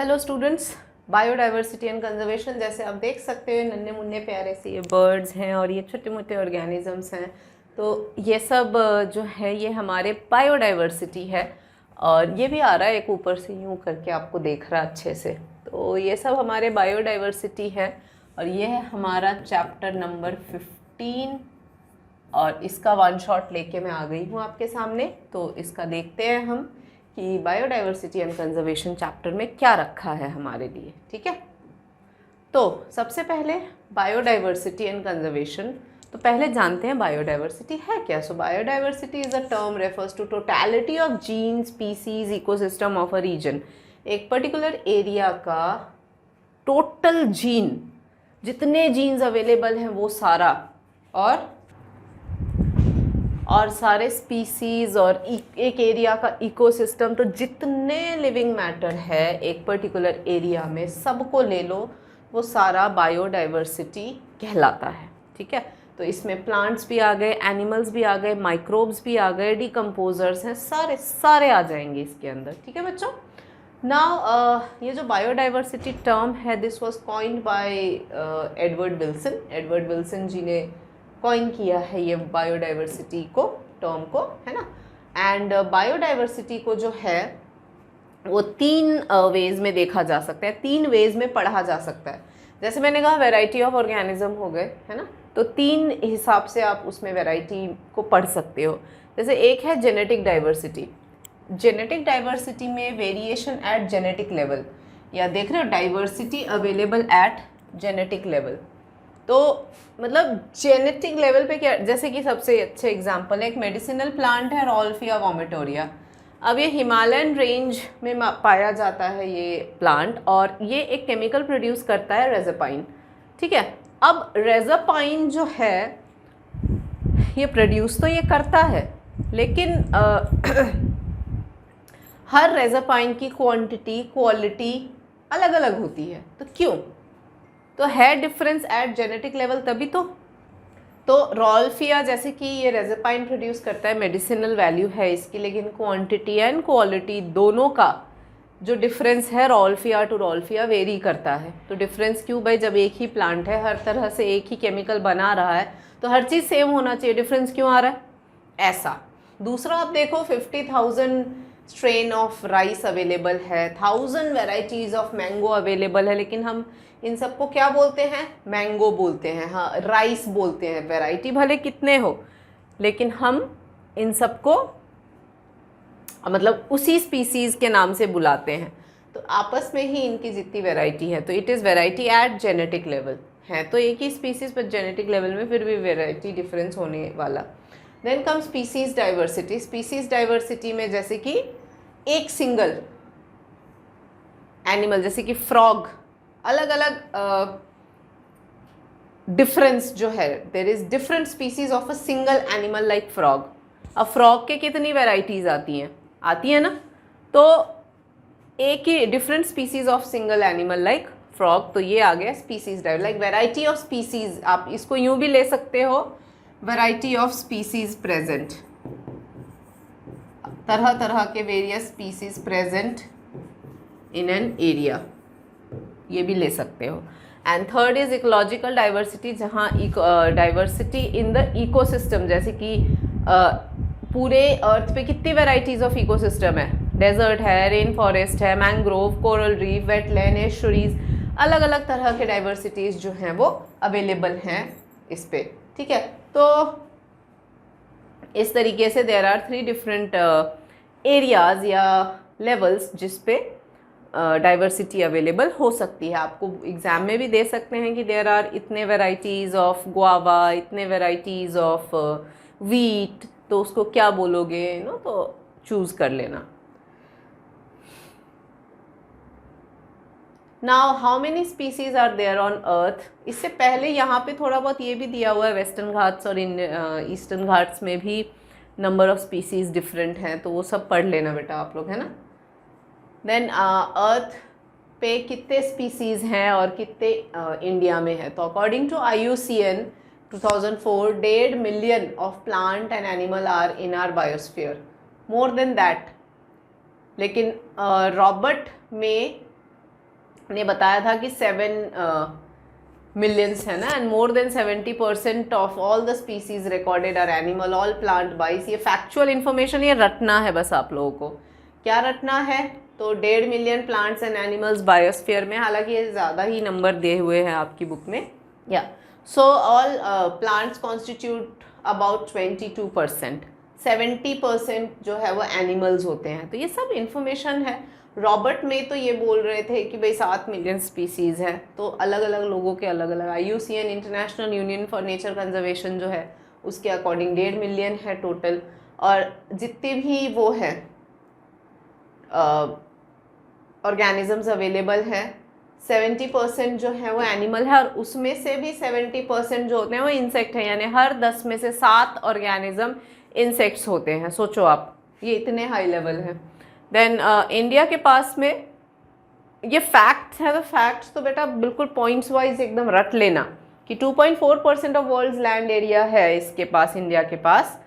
Hello students, biodiversity and conservation. जैसे आप देख सकते हो नन्हे मुन्ने प्यारे से ये बर्ड्स हैं और ये छोटे मोटे ऑर्गेनिजम्स हैं। तो ये सब जो है ये हमारे बायोडाइवर्सिटी है। और ये भी आ रहा है एक ऊपर से यूँ करके आपको देख रहा है अच्छे से। तो ये सब हमारे बायोडाइवर्सिटी है और ये है हमारा चैप्टर नंबर 15 और इसका वन शॉट लेके मैं आ गई हूँ आपके सामने। तो इसका देखते हैं हम कि बायोडाइवर्सिटी एंड कंजर्वेशन चैप्टर में क्या रखा है हमारे लिए। ठीक है, तो सबसे पहले बायोडाइवर्सिटी एंड कंजर्वेशन। तो पहले जानते हैं बायोडाइवर्सिटी है क्या। So biodiversity is a term refers to totality of gene species ecosystem of a region. एक पर्टिकुलर एरिया का टोटल जीन, जितने जीन्स अवेलेबल हैं वो सारा, और सारे स्पीसीज और एक एरिया का इकोसिस्टम। तो जितने लिविंग मैटर है एक पर्टिकुलर एरिया में सबको ले लो, वो सारा बायोडाइवर्सिटी कहलाता है। ठीक है, तो इसमें प्लांट्स भी आ गए, एनिमल्स भी आ गए, माइक्रोब्स भी आ गए, डिकम्पोजर्स हैं, सारे सारे आ जाएंगे इसके अंदर। ठीक है बच्चों। नाउ ये जो बायोडाइवर्सिटी टर्म है, this was coined by Edward Wilson. Edward Wilson ji ने कॉइन किया है ये बायोडाइवर्सिटी को, टर्म को, है ना। एंड बायोडाइवर्सिटी को जो है वो तीन वेज में देखा जा सकता है, तीन वेज में पढ़ा जा सकता है। जैसे मैंने कहा वैरायटी ऑफ ऑर्गेनिज्म हो गए, है ना। तो तीन हिसाब से आप उसमें वैरायटी को पढ़ सकते हो। जैसे एक है जेनेटिक डाइवर्सिटी। जेनेटिक डाइवर्सिटी में वेरिएशन एट जेनेटिक लेवल, या देख रहे हो diversity available at genetic level. तो मतलब जेनेटिक लेवल पे क्या, जैसे कि सबसे अच्छे एग्जांपल है एक मेडिसिनल प्लांट है रॉल्फिया वोमेटोरिया। अब ये हिमालयन रेंज में पाया जाता है ये प्लांट, और ये एक केमिकल प्रोड्यूस करता है रेज़ापाइन। ठीक है, अब रेज़ापाइन जो है ये प्रोड्यूस तो ये करता है, लेकिन हर रेज़ापाइन की क्वांटिटी क्वालिटी अलग अलग होती है। तो क्यों? तो है डिफरेंस एट जेनेटिक लेवल तभी तो रॉल्फिया जैसे कि ये रेज़ापाइन प्रोड्यूस करता है, मेडिसिनल वैल्यू है इसकी, लेकिन क्वांटिटी एंड क्वालिटी दोनों का जो डिफरेंस है रॉल्फिया टू रॉल्फिया वेरी करता है। तो डिफरेंस क्यों भाई, जब एक ही प्लांट है, हर तरह से एक ही केमिकल बना रहा है, तो हर चीज़ सेम होना चाहिए, डिफरेंस क्यों आ रहा है ऐसा। दूसरा आप देखो 50,000 स्ट्रेन ऑफ राइस अवेलेबल है, 1000 वेराइटीज़ ऑफ मैंगो अवेलेबल है, लेकिन हम इन सबको क्या बोलते हैं, मैंगो बोलते हैं, हाँ राइस बोलते हैं। वैरायटी भले कितने हो, लेकिन हम इन सबको मतलब उसी स्पीसीज़ के नाम से बुलाते हैं। तो आपस में ही इनकी जितनी वैरायटी है, तो it is variety at genetic level. है तो एक ही स्पीसीज़ पर जेनेटिक लेवल में फिर भी वैरायटी डिफरेंस होने वाला। Then come species diversity. Species diversity में जैसे कि एक सिंगल एनिमल जैसे कि फ्रॉग, अलग अलग डिफरेंस जो है, there is different species of a single animal like frog. अब फ्रॉग के कितनी वेराइटीज आती हैं ना। तो एक ही different species of single animal like frog, तो ये आ गया species diver, like variety of species. आप इसको यूं भी ले सकते हो, वेराइटी ऑफ स्पीसीज प्रेजेंट, तरह तरह के various species present in an area, ये भी ले सकते हो। And third is ecological diversity, जहाँ डाइवर्सिटी इन द इकोसिस्टम, जैसे कि पूरे अर्थ पे कितनी वेराइटीज ऑफ इकोसिस्टम है, डेजर्ट है, रेन फॉरेस्ट है, mangrove, coral reef, wetland, estuaries, अलग अलग तरह के डाइवर्सिटीज जो हैं वो अवेलेबल हैं इस पे। ठीक है, तो इस तरीके से देयर आर 3 डिफरेंट एरियाज या लेवल्स जिस पे डाइवर्सिटी अवेलेबल हो सकती है। आपको एग्जाम में भी दे सकते हैं कि देयर आर इतने वेराइटीज़ ऑफ गुआवा, इतने वेराइटीज़ ऑफ वीट, तो उसको क्या बोलोगे नो, तो चूज़ कर लेना। Now how many species are there on earth. इससे पहले यहाँ पे थोड़ा बहुत ये भी दिया हुआ है, वेस्टर्न घाट्स और ईस्टर्न घाट्स में भी नंबर ऑफ स्पीसीज डिफरेंट हैं, तो वो सब पढ़ लेना बेटा आप लोग, है ना। देन अर्थ पे कितने स्पीसीज़ हैं और कितने इंडिया में है। तो according to IUCN 2004, 1.5 million of plant and animal are in our biosphere, more than that. लेकिन रॉबर्ट में ने बताया था कि 7 मिलियंस है ना, and more than 70% of all the species recorded are animal, all plant बाइस। ये फैक्चुअल इन्फॉर्मेशन ये रटना है बस आप लोगों को। क्या रटना है? तो 1.5 million plants and animals biosphere में, हालांकि ये ज़्यादा ही नंबर दिए हुए हैं आपकी बुक में। या so all plants constitute about 22%, 70% जो है वो एनिमल्स होते हैं। तो ये सब इंफॉर्मेशन है। रॉबर्ट में तो ये बोल रहे थे कि भाई 7 मिलियन स्पीसीज़ है, तो अलग अलग लोगों के अलग अलग, IUCN international union for nature conservation जो है उसके अकॉर्डिंग 1.5 मिलियन है टोटल। और जितने भी वो है ऑर्गेनिजम्स अवेलेबल हैं, 70% जो है वो एनिमल है, और उसमें से भी 70% जो होते हैं वो इंसेक्ट हैं, यानी हर 10 में से 7 ऑर्गेनिज्म इंसेक्ट्स होते हैं। सोचो आप, ये इतने हाई लेवल है। देन इंडिया के पास में ये फैक्ट्स है, तो फैक्ट्स तो बेटा बिल्कुल पॉइंट्स वाइज एकदम रट लेना कि 2.4% ऑफ वर्ल्ड्स लैंड एरिया है इसके पास, इंडिया के पास।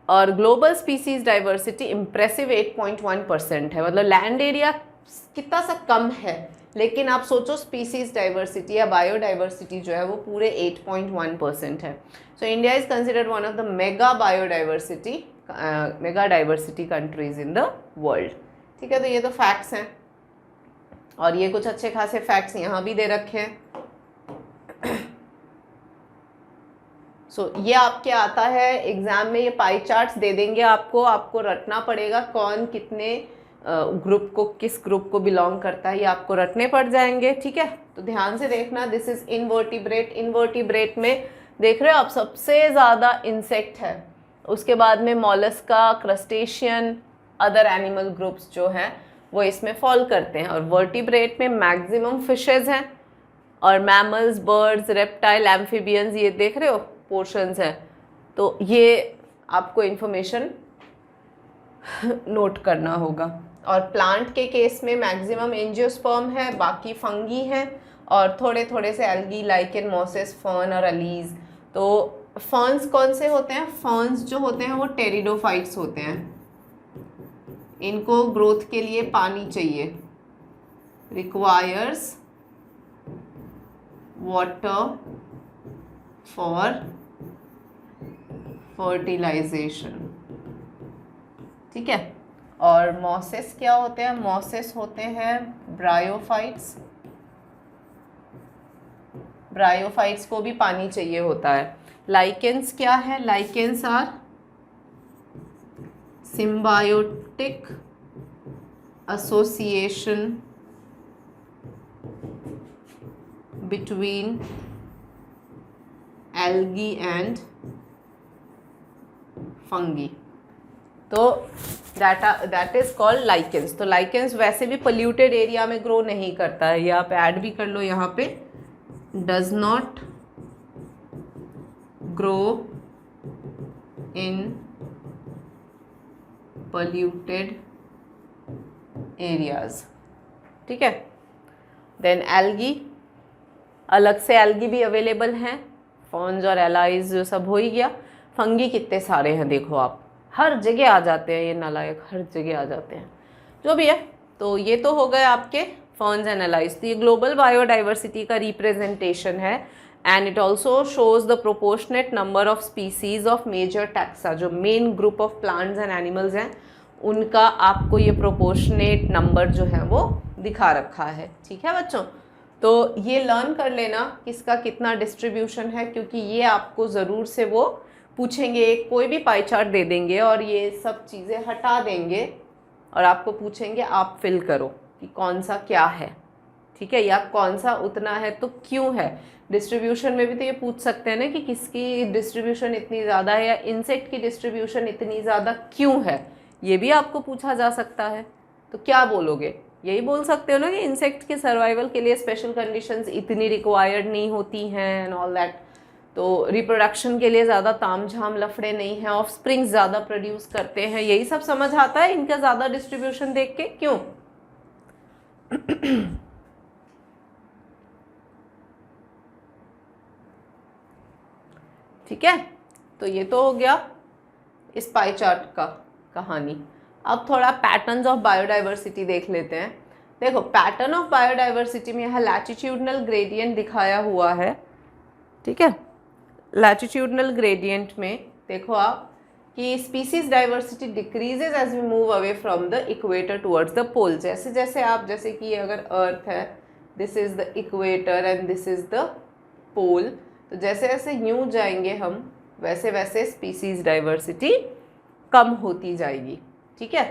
और ग्लोबल स्पीसीज डाइवर्सिटी इम्प्रेसिव 8.1% है, मतलब लैंड एरिया कितना सा कम है, लेकिन आप सोचो स्पीसीज डाइवर्सिटी या बायोडाइवर्सिटी जो है वो पूरे 8.1% है। So India is considered one of the mega diversity countries in the world. ठीक है, तो ये तो फैक्ट्स हैं, और ये कुछ अच्छे खासे फैक्ट्स यहाँ भी दे रखे हैं। ये आपके आता है एग्जाम में, ये पाई चार्ट्स दे देंगे आपको रटना पड़ेगा कौन कितने ग्रुप को, किस ग्रुप को बिलोंग करता है, ये आपको रटने पड़ जाएंगे। ठीक है, तो ध्यान से देखना। This is invertebrate. इनवर्टिब्रेट में देख रहे हो आप सबसे ज़्यादा इंसेक्ट है, उसके बाद में Mollusca, crustacean, other animal groups जो हैं वो इसमें फॉल करते हैं। और वर्टिब्रेट में मैक्सिमम फिशेज हैं, और मैमल्स, बर्ड्स, रेप्टाइल, एम्फीबियंस, ये देख रहे हो पोर्शंस हैं। तो ये आपको इन्फॉर्मेशन नोट करना होगा। और प्लांट के केस में मैक्सिमम एंजियोस्पर्म है, बाकी फंगी हैं, और थोड़े थोड़े से एल्गी, लाइकेन, मॉसेस, फर्न और अलीज। तो फर्न्स कौन से होते हैं? फर्न्स जो होते हैं वो टेरिडोफाइट्स होते हैं। इनको ग्रोथ के लिए पानी चाहिए, रिक्वायर्स वाटर फॉर फर्टिलाइजेशन। ठीक है, और मॉसेस क्या होते हैं? मॉसेस होते हैं ब्रायोफाइट्स। ब्रायोफाइट्स को भी पानी चाहिए होता है। लाइकेंस क्या है? Lichens are symbiotic association between algae and fungi. तो दैट इज कॉल्ड लाइकेंस। तो लाइकेंस वैसे भी पोल्यूटेड एरिया में ग्रो नहीं करता है, ये आप ऐड भी कर लो यहाँ पे, does not grow in polluted areas. ठीक है, देन एल्गी, अलग से एल्गी भी अवेलेबल हैं, फॉन्स और एलाइज जो सब हो ही गया। फंगी कितने सारे हैं देखो आप, हर जगह आ जाते हैं ये नालायक, हर जगह आ जाते हैं, जो भी है। तो ये तो हो गए आपके फर्न्स एंड एलाइज। तो ये ग्लोबल बायोडाइवर्सिटी का रिप्रेजेंटेशन है, and it also shows the proportionate number of species of major taxa. जो main group of plants and animals हैं उनका आपको ये प्रोपोर्शनेट नंबर जो है वो दिखा रखा है। ठीक है बच्चों, तो ये लर्न कर लेना किसका कितना डिस्ट्रीब्यूशन है, क्योंकि ये आपको ज़रूर से वो पूछेंगे, कोई भी पाई चार्ट दे देंगे और ये सब चीज़ें हटा देंगे और आपको पूछेंगे आप फिल करो कि कौन सा क्या है। ठीक है, या कौन सा उतना है तो क्यों है। डिस्ट्रीब्यूशन में भी तो ये पूछ सकते हैं ना कि किसकी डिस्ट्रीब्यूशन इतनी ज़्यादा है, या इंसेक्ट की डिस्ट्रीब्यूशन इतनी ज़्यादा क्यों है, ये भी आपको पूछा जा सकता है। तो क्या बोलोगे? यही बोल सकते हो ना कि इंसेक्ट के सर्वाइवल के लिए स्पेशल कंडीशंस इतनी रिक्वायर्ड नहीं होती हैं एंड ऑल दैट। तो रिप्रोडक्शन के लिए ज़्यादा तामझाम लफड़े नहीं हैं, ऑफ स्प्रिंग्स ज़्यादा प्रोड्यूस करते हैं, यही सब समझ आता है इनका ज़्यादा डिस्ट्रीब्यूशन देख के। क्यों? ठीक है, तो ये तो हो गया इस पाई चार्ट का कहानी। अब थोड़ा पैटर्न्स ऑफ बायोडाइवर्सिटी देख लेते हैं। देखो पैटर्न ऑफ बायोडाइवर्सिटी में यहाँ लैटिट्यूडनल ग्रेडियंट दिखाया हुआ है, ठीक है। लैटिट्यूडनल ग्रेडियंट में देखो आप कि species diversity decreases as we move away from the equator towards the pole. जैसे जैसे आप, जैसे कि अगर अर्थ है, this is the equator and this is the pole, तो जैसे जैसे यूं जाएंगे हम वैसे वैसे स्पीसीज डाइवर्सिटी कम होती जाएगी, ठीक है।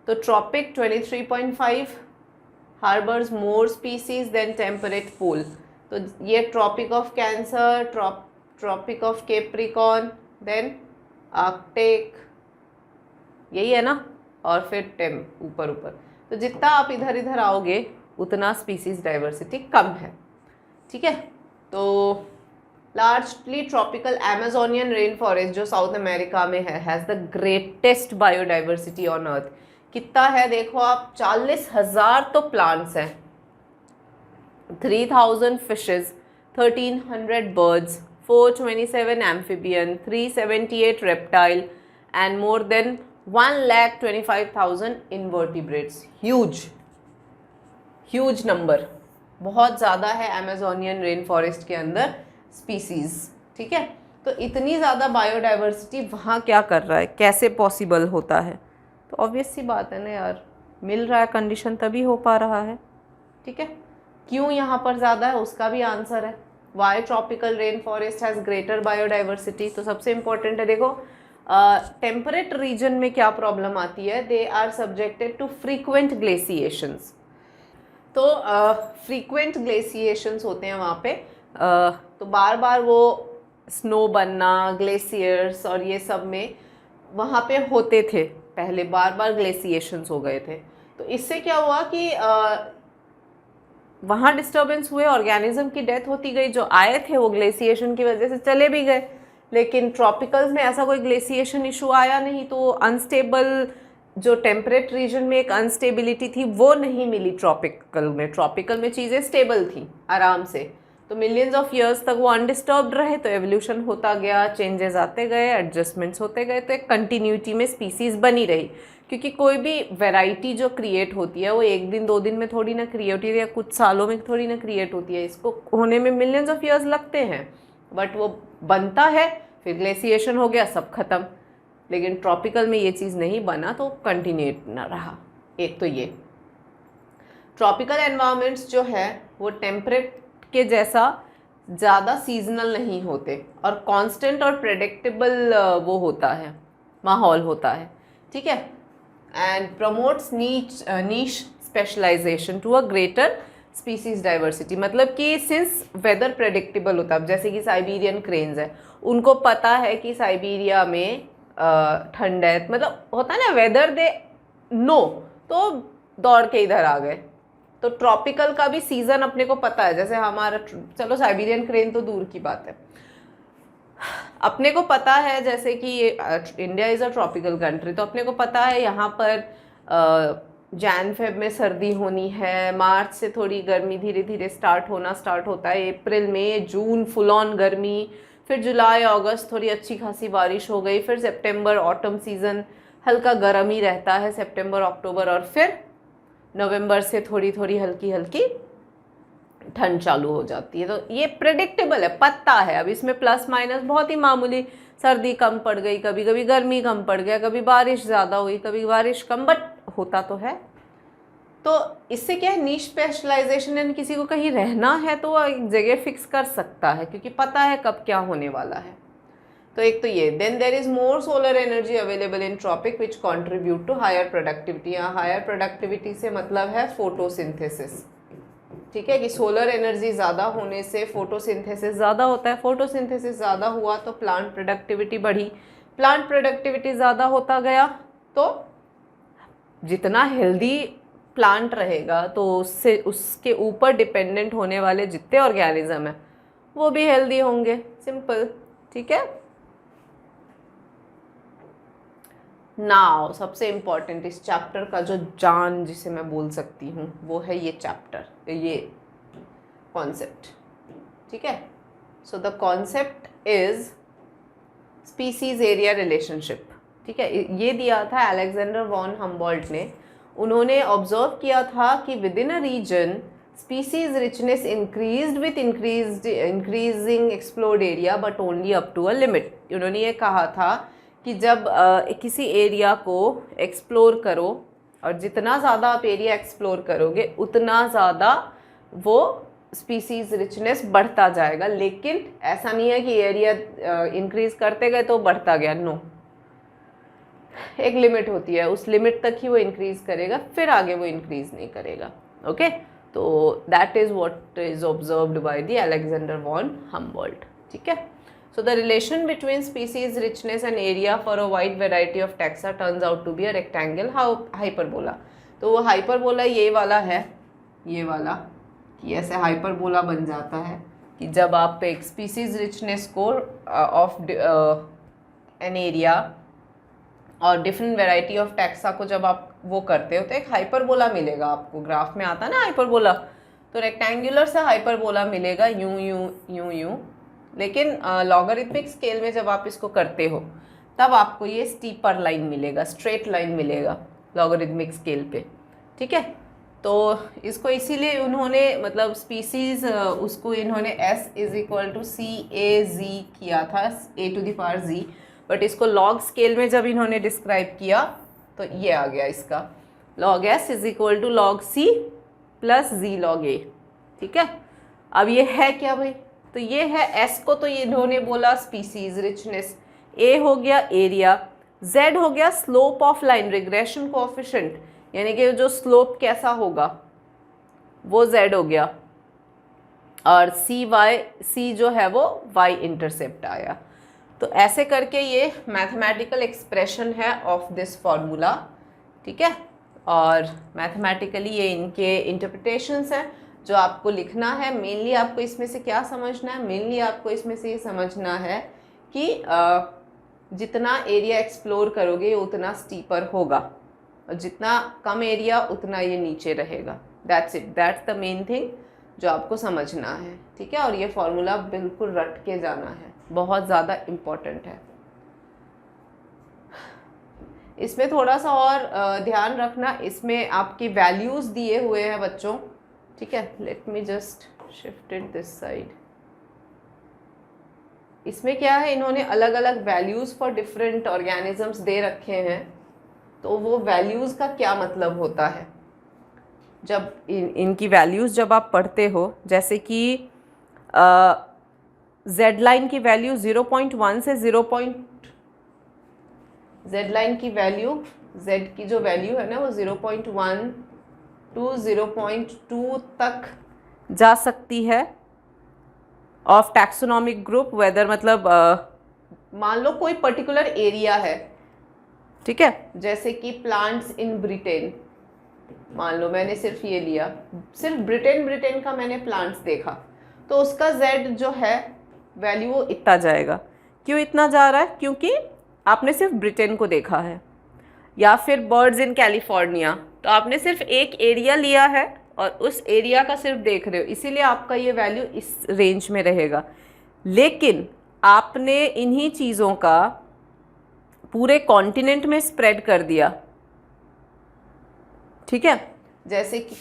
तो tropic 23.5 harbours more species than temperate pole. तो ये tropic of Cancer, tropic of Capricorn, then Arctic, यही है ना, और फिर ऊपर ऊपर। तो जितना आप इधर इधर आओगे उतना स्पीसीज डाइवर्सिटी कम है, ठीक है। तो लार्जली ट्रॉपिकल एमेजोनियन रेन फॉरेस्ट जो साउथ अमेरिका में है has the greatest biodiversity on earth. कितना है देखो आप, 40,000 तो प्लांट्स हैं, 3,000 fishes, 1,300 birds, 427 amphibian, 378 reptile and more than 1,25,000 invertebrates। Huge number, बहुत ज़्यादा है अमेजोनियन रेन फॉरेस्ट के अंदर स्पीसीज, ठीक है। तो इतनी ज़्यादा बायोडाइवर्सिटी वहाँ क्या कर रहा है, कैसे पॉसिबल होता है? तो ऑब्वियस सी बात है ना यार, मिल रहा है कंडीशन तभी हो पा रहा है, ठीक है। क्यों यहाँ पर ज़्यादा है उसका भी आंसर है। Why tropical rain forest has greater biodiversity? तो सबसे इम्पोर्टेंट है, देखो टेम्परेट रीजन में क्या प्रॉब्लम आती है, they are subjected to frequent glaciations. तो फ्रीक्वेंट ग्लेसिएशंस होते हैं वहाँ पे, तो बार बार वो स्नो बनना, ग्लेशियर्स और ये सब में वहाँ पे होते थे पहले, बार बार ग्लेसिएशंस हो गए थे। तो इससे क्या हुआ कि वहाँ डिस्टर्बेंस हुए, ऑर्गेनिज्म की डेथ होती गई। जो आए थे वो ग्लेसिएशन की वजह से चले भी गए, लेकिन ट्रॉपिकल्स में ऐसा कोई ग्लेसिएशन इशू आया नहीं। तो अनस्टेबल, जो टेम्परेट रीजन में एक अनस्टेबिलिटी थी वो नहीं मिली ट्रॉपिकल में। ट्रॉपिकल में चीज़ें स्टेबल थी आराम से, तो मिलियंस ऑफ ईयर्स तक वो अनडिस्टर्ब्ड रहे। तो एवोल्यूशन होता गया, चेंजेस आते गए, एडजस्टमेंट्स होते गए, तो एक कंटिन्यूटी में स्पीसीज बनी रही। क्योंकि कोई भी वैरायटी जो क्रिएट होती है वो एक दिन दो दिन में थोड़ी ना क्रिएट होती है, या कुछ सालों में थोड़ी ना क्रिएट होती है, इसको होने में मिलियंस ऑफ ईयर्स लगते हैं। बट वो बनता है, फिर ग्लेसिएशन हो गया, सब खत्म। लेकिन ट्रॉपिकल में ये चीज़ नहीं बना, तो कंटिन्यूट ना रहा। एक तो ये ट्रॉपिकल एनवायरनमेंट्स जो है वो टेम्परेट के जैसा ज़्यादा सीजनल नहीं होते, और कांस्टेंट और प्रेडिक्टेबल वो होता है, माहौल होता है, ठीक है। And promotes niche specialisation to a greater species diversity. मतलब कि सिंस वेदर प्रेडिक्टेबल होता है, जैसे कि साइबेरियन क्रेन्स है, उनको पता है कि साइबेरिया में ठंड है, मतलब होता है ना वेदर, दे नो, तो दौड़ के इधर आ गए। तो ट्रॉपिकल का भी सीज़न अपने को पता है, जैसे हमारा, चलो साइबेरियन क्रेन तो दूर की बात है, अपने को पता है जैसे कि India is a tropical country, तो अपने को पता है यहाँ पर जैन फेब में सर्दी होनी है, मार्च से थोड़ी गर्मी धीरे धीरे स्टार्ट होता है, अप्रैल मई जून फुल ऑन गर्मी, फिर जुलाई अगस्त थोड़ी अच्छी खासी बारिश हो गई, फिर सितंबर ऑटम सीज़न हल्का गर्म ही रहता है, सितंबर अक्टूबर, और फिर नवंबर से थोड़ी थोड़ी हल्की हल्की ठंड चालू हो जाती है। तो ये प्रेडिक्टेबल है, पता है। अब इसमें प्लस माइनस बहुत ही मामूली, सर्दी कम पड़ गई, कभी कभी गर्मी कम पड़ गया, कभी बारिश ज़्यादा हुई, कभी बारिश कम, बट होता तो है। तो इससे क्या है, नीश स्पेशलाइजेशन, यानी किसी को कहीं रहना है तो एक जगह फिक्स कर सकता है, क्योंकि पता है कब क्या होने वाला है। तो एक तो ये, then there is more solar energy available in tropic which contribute to higher productivity. यहाँ हायर प्रोडक्टिविटी से मतलब है फोटोसिंथेसिस, ठीक है, कि सोलर एनर्जी ज़्यादा होने से फोटोसिंथेसिस ज़्यादा होता है, फोटोसिंथेसिस ज़्यादा हुआ तो प्लांट प्रोडक्टिविटी बढ़ी, प्लांट प्रोडक्टिविटी ज़्यादा होता गया तो जितना हेल्दी प्लांट रहेगा तो उससे उसके ऊपर डिपेंडेंट होने वाले जितने ऑर्गेनिज्म हैं वो भी हेल्दी होंगे, सिंपल, ठीक है। नाउ सबसे इम्पॉर्टेंट इस चैप्टर का जो जान जिसे मैं बोल सकती हूँ वो है ये चैप्टर, ये कॉन्सेप्ट, ठीक है। So the concept is species area relationship, ठीक है। ये दिया था अलेक्जेंडर वॉन हम्बोल्ट ने उन्होंने ऑब्जर्व किया था कि within a region species richness increased with increasing explored area but only up to a limit. उन्होंने ये कहा था कि जब किसी एरिया को एक्सप्लोर करो और जितना ज़्यादा आप एरिया एक्सप्लोर करोगे उतना ज़्यादा वो स्पीसीज रिचनेस बढ़ता जाएगा। लेकिन ऐसा नहीं है कि एरिया इंक्रीज करते गए तो बढ़ता गया, नो, एक लिमिट होती है, उस लिमिट तक ही वो इंक्रीज करेगा, फिर आगे वो इंक्रीज नहीं करेगा। ओके, तो that is what is observed by the Alexander von Humboldt. ठीक है, so the relation between species richness and area for a wide variety of taxa turns out to be a rectangle hyperbola। तो वो hyperbola ये वाला है, ये वाला, कि ऐसे हाइपरबोला बन जाता है कि जब आप एक स्पीसीज रिचनेस को ऑफ एन एरिया और डिफरेंट वेराइटी ऑफ टैक्सा को जब आप वो करते हो तो एक हाइपरबोला मिलेगा आपको। ग्राफ में आता है ना हाइपरबोला, तो रेक्टेंगुलर सा हाइपरबोला मिलेगा, यूं यूं यूं यूं। लेकिन लॉगरिथमिक स्केल में जब आप इसको करते हो तब आपको ये स्टीपर लाइन मिलेगा, स्ट्रेट लाइन मिलेगा लॉगरिथमिक स्केल पे। ठीक है, तो इसको इसीलिए उन्होंने मतलब स्पीसीज उसको इन्होंने s = CAZ किया था, a⁻Z, बट इसको लॉग स्केल में जब इन्होंने डिस्क्राइब किया तो ये आ गया इसका log s = log c + z log a। ठीक है, अब ये है क्या भाई, तो ये है s को, तो ये इन्होंने बोला स्पीसीज रिचनेस, a हो गया एरिया, z हो गया slope of line, regression coefficient, यानी कि जो स्लोप कैसा होगा वो z हो गया, और c जो है वो y इंटरसेप्ट आया। तो ऐसे करके ये मैथमेटिकल एक्सप्रेशन है ऑफ दिस फॉर्मूला। ठीक है, और मैथमेटिकली ये इनके इंटरप्रिटेशंस हैं जो आपको लिखना है। मेनली आपको इसमें से क्या समझना है, मेनली आपको इसमें से ये समझना है कि जितना एरिया एक्सप्लोर करोगे उतना स्टीपर होगा, और जितना कम एरिया उतना ये नीचे रहेगा। That's it, that's the main thing जो आपको समझना है। ठीक है, और ये फॉर्मूला बिल्कुल रट के जाना है, बहुत ज़्यादा इम्पॉर्टेंट है। इसमें थोड़ा सा और ध्यान रखना, इसमें आपकी वैल्यूज़ दिए हुए हैं बच्चों। ठीक है, let me just shift it this side. इसमें क्या है, इन्होंने अलग अलग values for different organisms they रखे हैं, तो वो वैल्यूज़ का क्या मतलब होता है जब इनकी वैल्यूज़ जब आप पढ़ते हो, जैसे कि z लाइन की वैल्यू 0.1 से z लाइन की वैल्यू, z की जो वैल्यू है ना वो 0.1 to 0.2 तक जा सकती है ऑफ टैक्सोनॉमिक ग्रुप, वेदर मतलब मान लो कोई पर्टिकुलर एरिया है, ठीक है, जैसे कि प्लांट्स इन ब्रिटेन, मान लो मैंने सिर्फ ये लिया, सिर्फ ब्रिटेन का मैंने प्लांट्स देखा, तो उसका z जो है वैल्यू वो इतना जाएगा। क्यों इतना जा रहा है, क्योंकि आपने सिर्फ ब्रिटेन को देखा है। या फिर बर्ड्स इन कैलिफोर्निया, तो आपने सिर्फ एक एरिया लिया है और उस एरिया का सिर्फ देख रहे हो, इसीलिए आपका ये वैल्यू इस रेंज में रहेगा। लेकिन आपने इन्हीं चीज़ों का पूरे कॉन्टिनेंट में स्प्रेड कर दिया, ठीक है, जैसे कि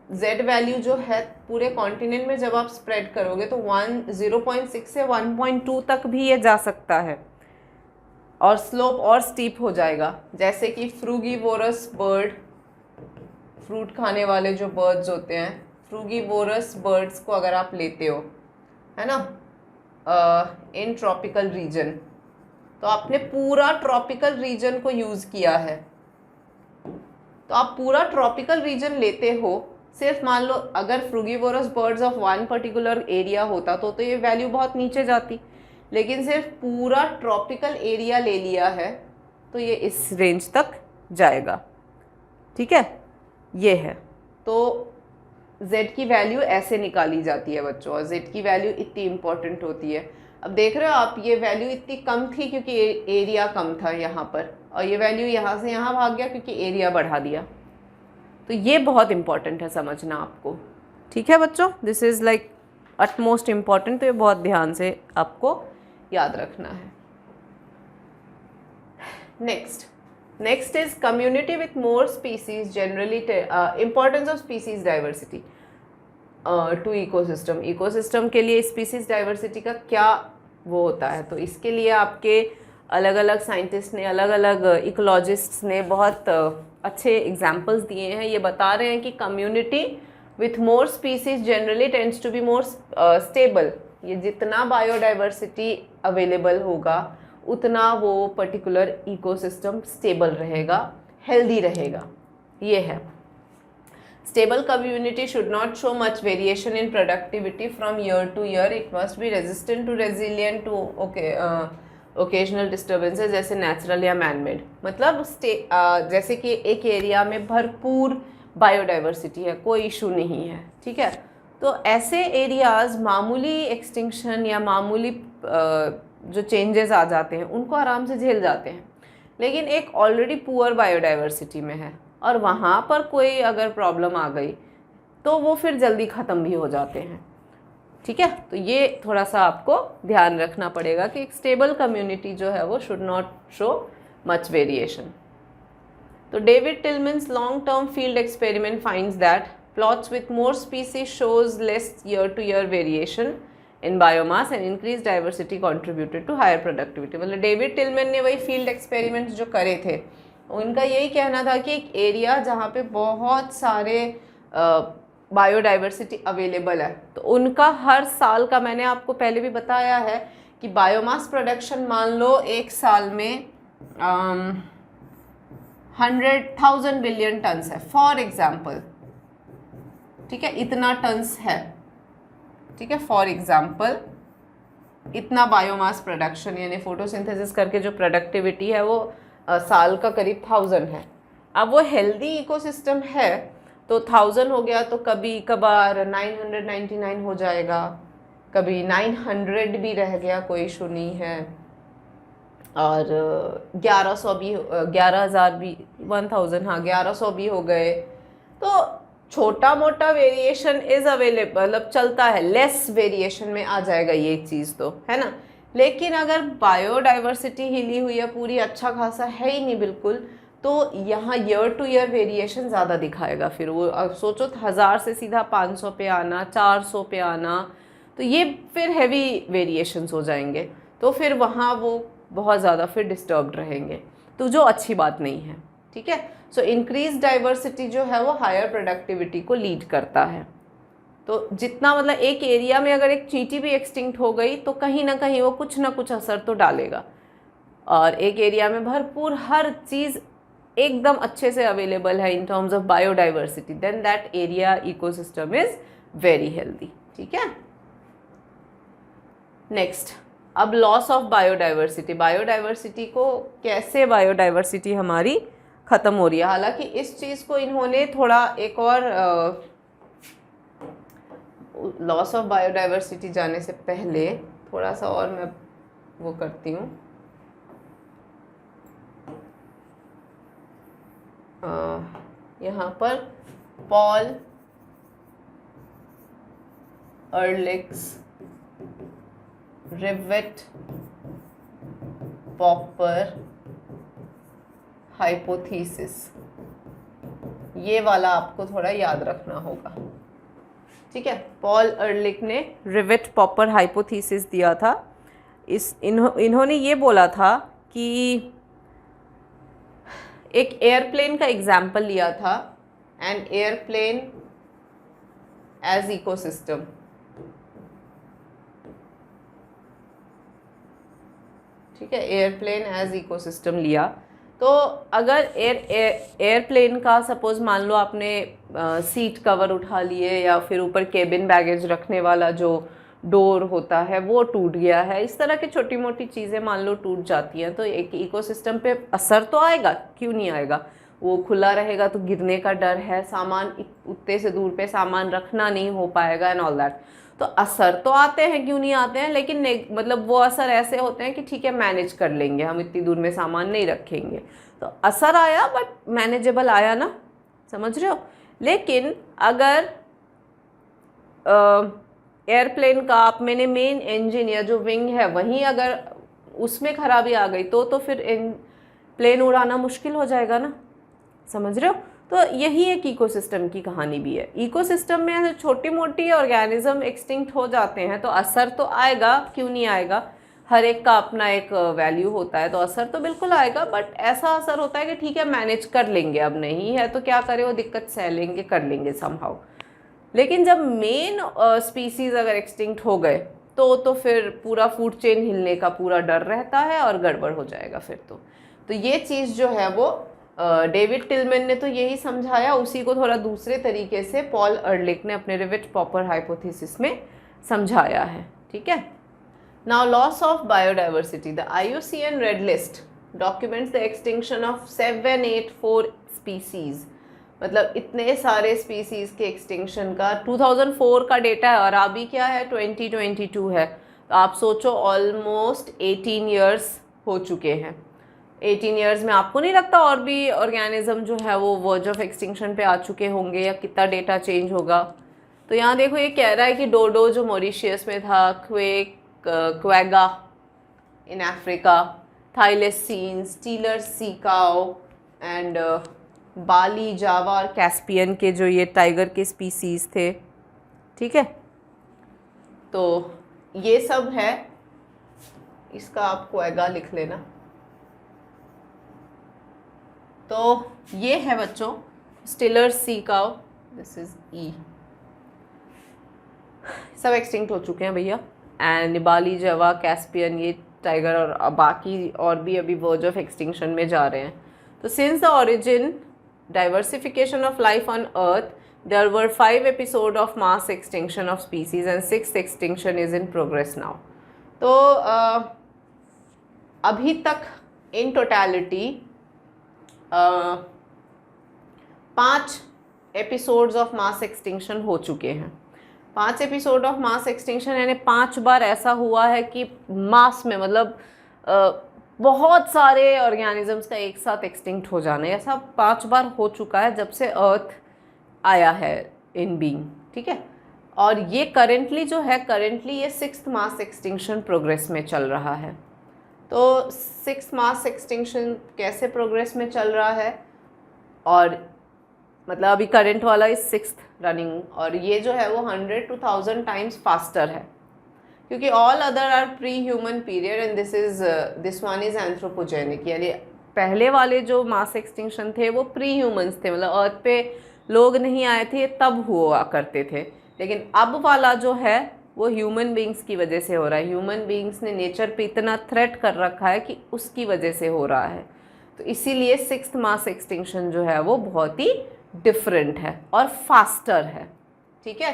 z वैल्यू जो है पूरे कॉन्टिनेंट में जब आप स्प्रेड करोगे तो 0.6 से 1.2 तक भी ये जा सकता है, और स्लोप और स्टीप हो जाएगा। जैसे कि फ्रूगीवोरस बर्ड, फ्रूट खाने वाले जो बर्ड्स होते हैं, फ्रूगीवोरस बर्ड्स को अगर आप लेते हो, है ना, इन ट्रॉपिकल रीजन, तो आपने पूरा ट्रॉपिकल रीजन को यूज़ किया है, तो आप पूरा ट्रॉपिकल रीजन लेते हो। सिर्फ मान लो अगर frugivorous birds of one particular area होता तो ये वैल्यू बहुत नीचे जाती, लेकिन सिर्फ पूरा ट्रॉपिकल एरिया ले लिया है तो ये इस रेंज तक जाएगा। ठीक है, ये है, तो z की वैल्यू ऐसे निकाली जाती है बच्चों, और z की वैल्यू इतनी इम्पोर्टेंट होती है। अब देख रहे हो आप, ये वैल्यू इतनी कम थी क्योंकि एरिया कम था यहाँ पर, और ये वैल्यू यहाँ से यहाँ भाग गया क्योंकि एरिया बढ़ा दिया। तो ये बहुत इम्पॉर्टेंट है समझना आपको। ठीक है बच्चों, this is like utmost important, तो ये बहुत ध्यान से आपको याद रखना है। Next, next is community with more species generally, importance of species diversity to ecosystem. Ecosystem के लिए स्पीसीज डाइवर्सिटी का क्या वो होता है, तो इसके लिए आपके अलग अलग साइंटिस्ट ने, अलग अलग इकोलॉजिस्ट्स ने बहुत अच्छे एग्जाम्पल्स दिए हैं। ये बता रहे हैं कि community with more species generally tends to be more stable. ये जितना बायोडाइवर्सिटी अवेलेबल होगा उतना वो पर्टिकुलर इकोसिस्टम स्टेबल रहेगा, हेल्दी रहेगा। ये है stable community should not show much variation in productivity from year to year. It must be resistant to, resilient to occasional disturbances जैसे natural या man made। मतलब जैसे कि एक एरिया में भरपूर बायोडाइवर्सिटी है, कोई इशू नहीं है, ठीक है, तो ऐसे एरियाज मामूली एक्सटिंक्शन या मामूली जो चेंजेस आ जाते हैं उनको आराम से झेल जाते हैं। लेकिन एक ऑलरेडी पुअर बायोडाइवर्सिटी में है और वहाँ पर कोई अगर प्रॉब्लम आ गई तो वो फिर जल्दी ख़त्म भी हो जाते हैं, ठीक है। तो ये थोड़ा सा आपको ध्यान रखना पड़ेगा कि एक स्टेबल कम्युनिटी जो है वो should not show much variation. तो David Tilman's long term field experiment finds that plots with more species shows less year to year variation in biomass and increase diversity contributed to higher productivity. मतलब David Tilman ने वही field experiments जो करे थे, उनका यही कहना था कि एक एरिया जहाँ पे बहुत सारे बायोडाइवर्सिटी अवेलेबल है, तो उनका हर साल का, मैंने आपको पहले भी बताया है कि बायोमास प्रोडक्शन मान लो एक साल में 100,000 बिलियन टन्स है फॉर एग्जाम्पल, ठीक है, इतना टन्स है, ठीक है, फॉर एग्जाम्पल इतना बायोमास प्रोडक्शन यानी फोटोसिंथेसिस करके जो प्रोडक्टिविटी है वो साल का करीब 1000 है। अब वो हेल्दी इकोसिस्टम है तो 1000 हो गया तो कभी कभार 999 हो जाएगा, कभी 900 भी रह गया, कोई इशू नहीं है, और 1100 भी, 11,000 भी, 1000, हाँ 1100 भी हो गए। तो छोटा मोटा वेरिएशन इज अवेलेबल, मतलब चलता है, लेस वेरिएशन में आ जाएगा ये चीज़, तो है ना। लेकिन अगर बायोडाइवर्सिटी हिली हुई है पूरी, अच्छा खासा है ही नहीं बिल्कुल, तो यहाँ ईयर टू ईयर वेरिएशन ज़्यादा दिखाएगा। फिर वो अब सोचो 1000 से सीधा 500 पे आना, 400 पे आना, तो ये फिर हैवी वेरिएशंस हो जाएंगे, तो फिर वहाँ वो बहुत ज़्यादा फिर डिस्टर्ब्ड रहेंगे, तो जो अच्छी बात नहीं है, ठीक है। सो इंक्रीज डाइवर्सिटी जो है वो हायर प्रोडक्टिविटी को लीड करता है। तो जितना, मतलब एक एरिया में अगर एक चींटी भी एक्सटिंक्ट हो गई तो कहीं ना कहीं वो कुछ ना कुछ असर तो डालेगा, और एक एरिया में भरपूर हर चीज़ एकदम अच्छे से अवेलेबल है in terms of biodiversity, then that area ecosystem is very healthy, ठीक है। नेक्स्ट, अब लॉस ऑफ बायोडाइवर्सिटी। बायोडाइवर्सिटी को कैसे, बायोडाइवर्सिटी हमारी ख़त्म हो रही है। हालांकि इस चीज़ को इन्होंने थोड़ा एक और, लॉस ऑफ बायोडाइवर्सिटी जाने से पहले थोड़ा सा और मैं वो करती हूँ, यहाँ पर पॉल अर्लिक्स रिवेट पॉपर हाइपोथीसिस, ये वाला आपको थोड़ा याद रखना होगा, ठीक है। पॉल अर्लिक ने रिवेट पॉपर हाइपोथीसिस दिया था। इन्होंने ये बोला था कि एक एयरप्लेन का एग्जाम्पल लिया था, एन एयरप्लेन एज इकोसिस्टम, ठीक है, एयरप्लेन एज इकोसिस्टम लिया। तो अगर एयरप्लेन का सपोज मान लो आपने सीट कवर उठा लिए, या फिर ऊपर केबिन बैगेज रखने वाला जो डोर होता है वो टूट गया है, इस तरह की छोटी मोटी चीज़ें मान लो टूट जाती हैं, तो एक इकोसिस्टम पे असर तो आएगा, क्यों नहीं आएगा। वो खुला रहेगा तो गिरने का डर है, सामान उतने से दूर पे सामान रखना नहीं हो पाएगा एंड ऑल दैट। तो असर तो आते हैं, क्यों नहीं आते हैं, लेकिन मतलब वो असर ऐसे होते हैं कि ठीक है मैनेज कर लेंगे, हम इतनी दूर में सामान नहीं रखेंगे, तो असर आया बट मैनेजेबल आया ना, समझ रहे हो। लेकिन अगर एयरप्लेन का आप मैंने मेन इंजन या जो विंग है वहीं अगर उसमें खराबी आ गई तो फिर प्लेन उड़ाना मुश्किल हो जाएगा ना, समझ रहे हो। तो यही एक इकोसिस्टम की कहानी भी है। इकोसिस्टम में ऐसे छोटी मोटी ऑर्गेनिज्म एक्सटिंक्ट हो जाते हैं तो असर तो आएगा, क्यों नहीं आएगा, हर एक का अपना एक वैल्यू होता है तो असर तो बिल्कुल आएगा, बट ऐसा असर होता है कि ठीक है मैनेज कर लेंगे, अब नहीं है तो क्या करें, वो दिक्कत सह लेंगे, कर लेंगे समहाउ। लेकिन जब मेन स्पीसीज अगर एक्सटिंक्ट हो गए तो फिर पूरा फूड चेन हिलने का पूरा डर रहता है और गड़बड़ हो जाएगा फिर तो ये चीज़ जो है वो डेविड टिलमैन ने तो यही समझाया, उसी को थोड़ा दूसरे तरीके से पॉल अर्लिक ने अपने रिविट पॉपर हाइपोथेसिस में समझाया है, ठीक है। Now loss of biodiversity, the IUCN red list documents the extinction of 784 species, मतलब इतने सारे स्पीसीज के एक्सटिंक्शन का 2004 का डेटा है और अभी क्या है 2022 है, तो आप सोचो ऑलमोस्ट 18 ईयर्स हो चुके हैं। 18 ईयर्स में आपको नहीं लगता और भी ऑर्गेनिज्म जो है वो वर्ज ऑफ एक्सटिंक्शन पे आ चुके होंगे, या कितना डेटा चेंज होगा। तो यहाँ देखो ये कह रहा है कि डोडो जो मॉरिशियस में था, quagga in Africa, thylacine, Steller sea cow and Bali, Java और कैस्पियन के जो ये टाइगर के स्पीसीज थे, ठीक है। तो ये सब है, इसका आप क्वेगा लिख लेना। तो ये है बच्चों Steller sea cow, this is ई, सब एक्सटिंक्ट हो चुके हैं भैया। एंड बाली, जावा, कैस्पियन, ये टाइगर और बाकी और भी अभी वर्ज ऑफ एक्सटिंक्शन में जा रहे हैं। तो since the origin diversification of life on earth, there were 5 episodes of mass extinction of species and 6th extinction is in progress now. तो अभी तक in totality 5 episodes of mass extinction हो चुके हैं। 5 एपिसोड ऑफ मास एक्सटिंक्शन यानी 5 बार ऐसा हुआ है कि मास में, मतलब बहुत सारे ऑर्गेनिजम्स का एक साथ एक्सटिंक्ट हो जाना, ऐसा 5 बार हो चुका है जब से अर्थ आया है इन बीइंग, ठीक है। और ये करेंटली जो है, करेंटली ये 6th मास एक्सटिंक्शन प्रोग्रेस में चल रहा है। तो 6th मास एक्सटिंक्शन कैसे प्रोग्रेस में चल रहा है, और मतलब अभी करंट वाला इज 6th रनिंग, और ये जो है वो 100 to 1000 टाइम्स फास्टर है, क्योंकि all other are pre human period and this one is anthropogenic, यानी पहले वाले जो मास एक्सटिंक्शन थे वो प्री ह्यूमंस थे, मतलब अर्थ पे लोग नहीं आए थे तब हुआ करते थे। लेकिन अब वाला जो है वो ह्यूमन बीइंग्स की वजह से हो रहा है। ह्यूमन बीइंग्स ने नेचर पे इतना थ्रेट कर रखा है कि उसकी वजह से हो रहा है। तो इसीलिए 6th मास एक्सटिंक्शन जो है वो बहुत ही डिफरेंट है और फास्टर है, ठीक है।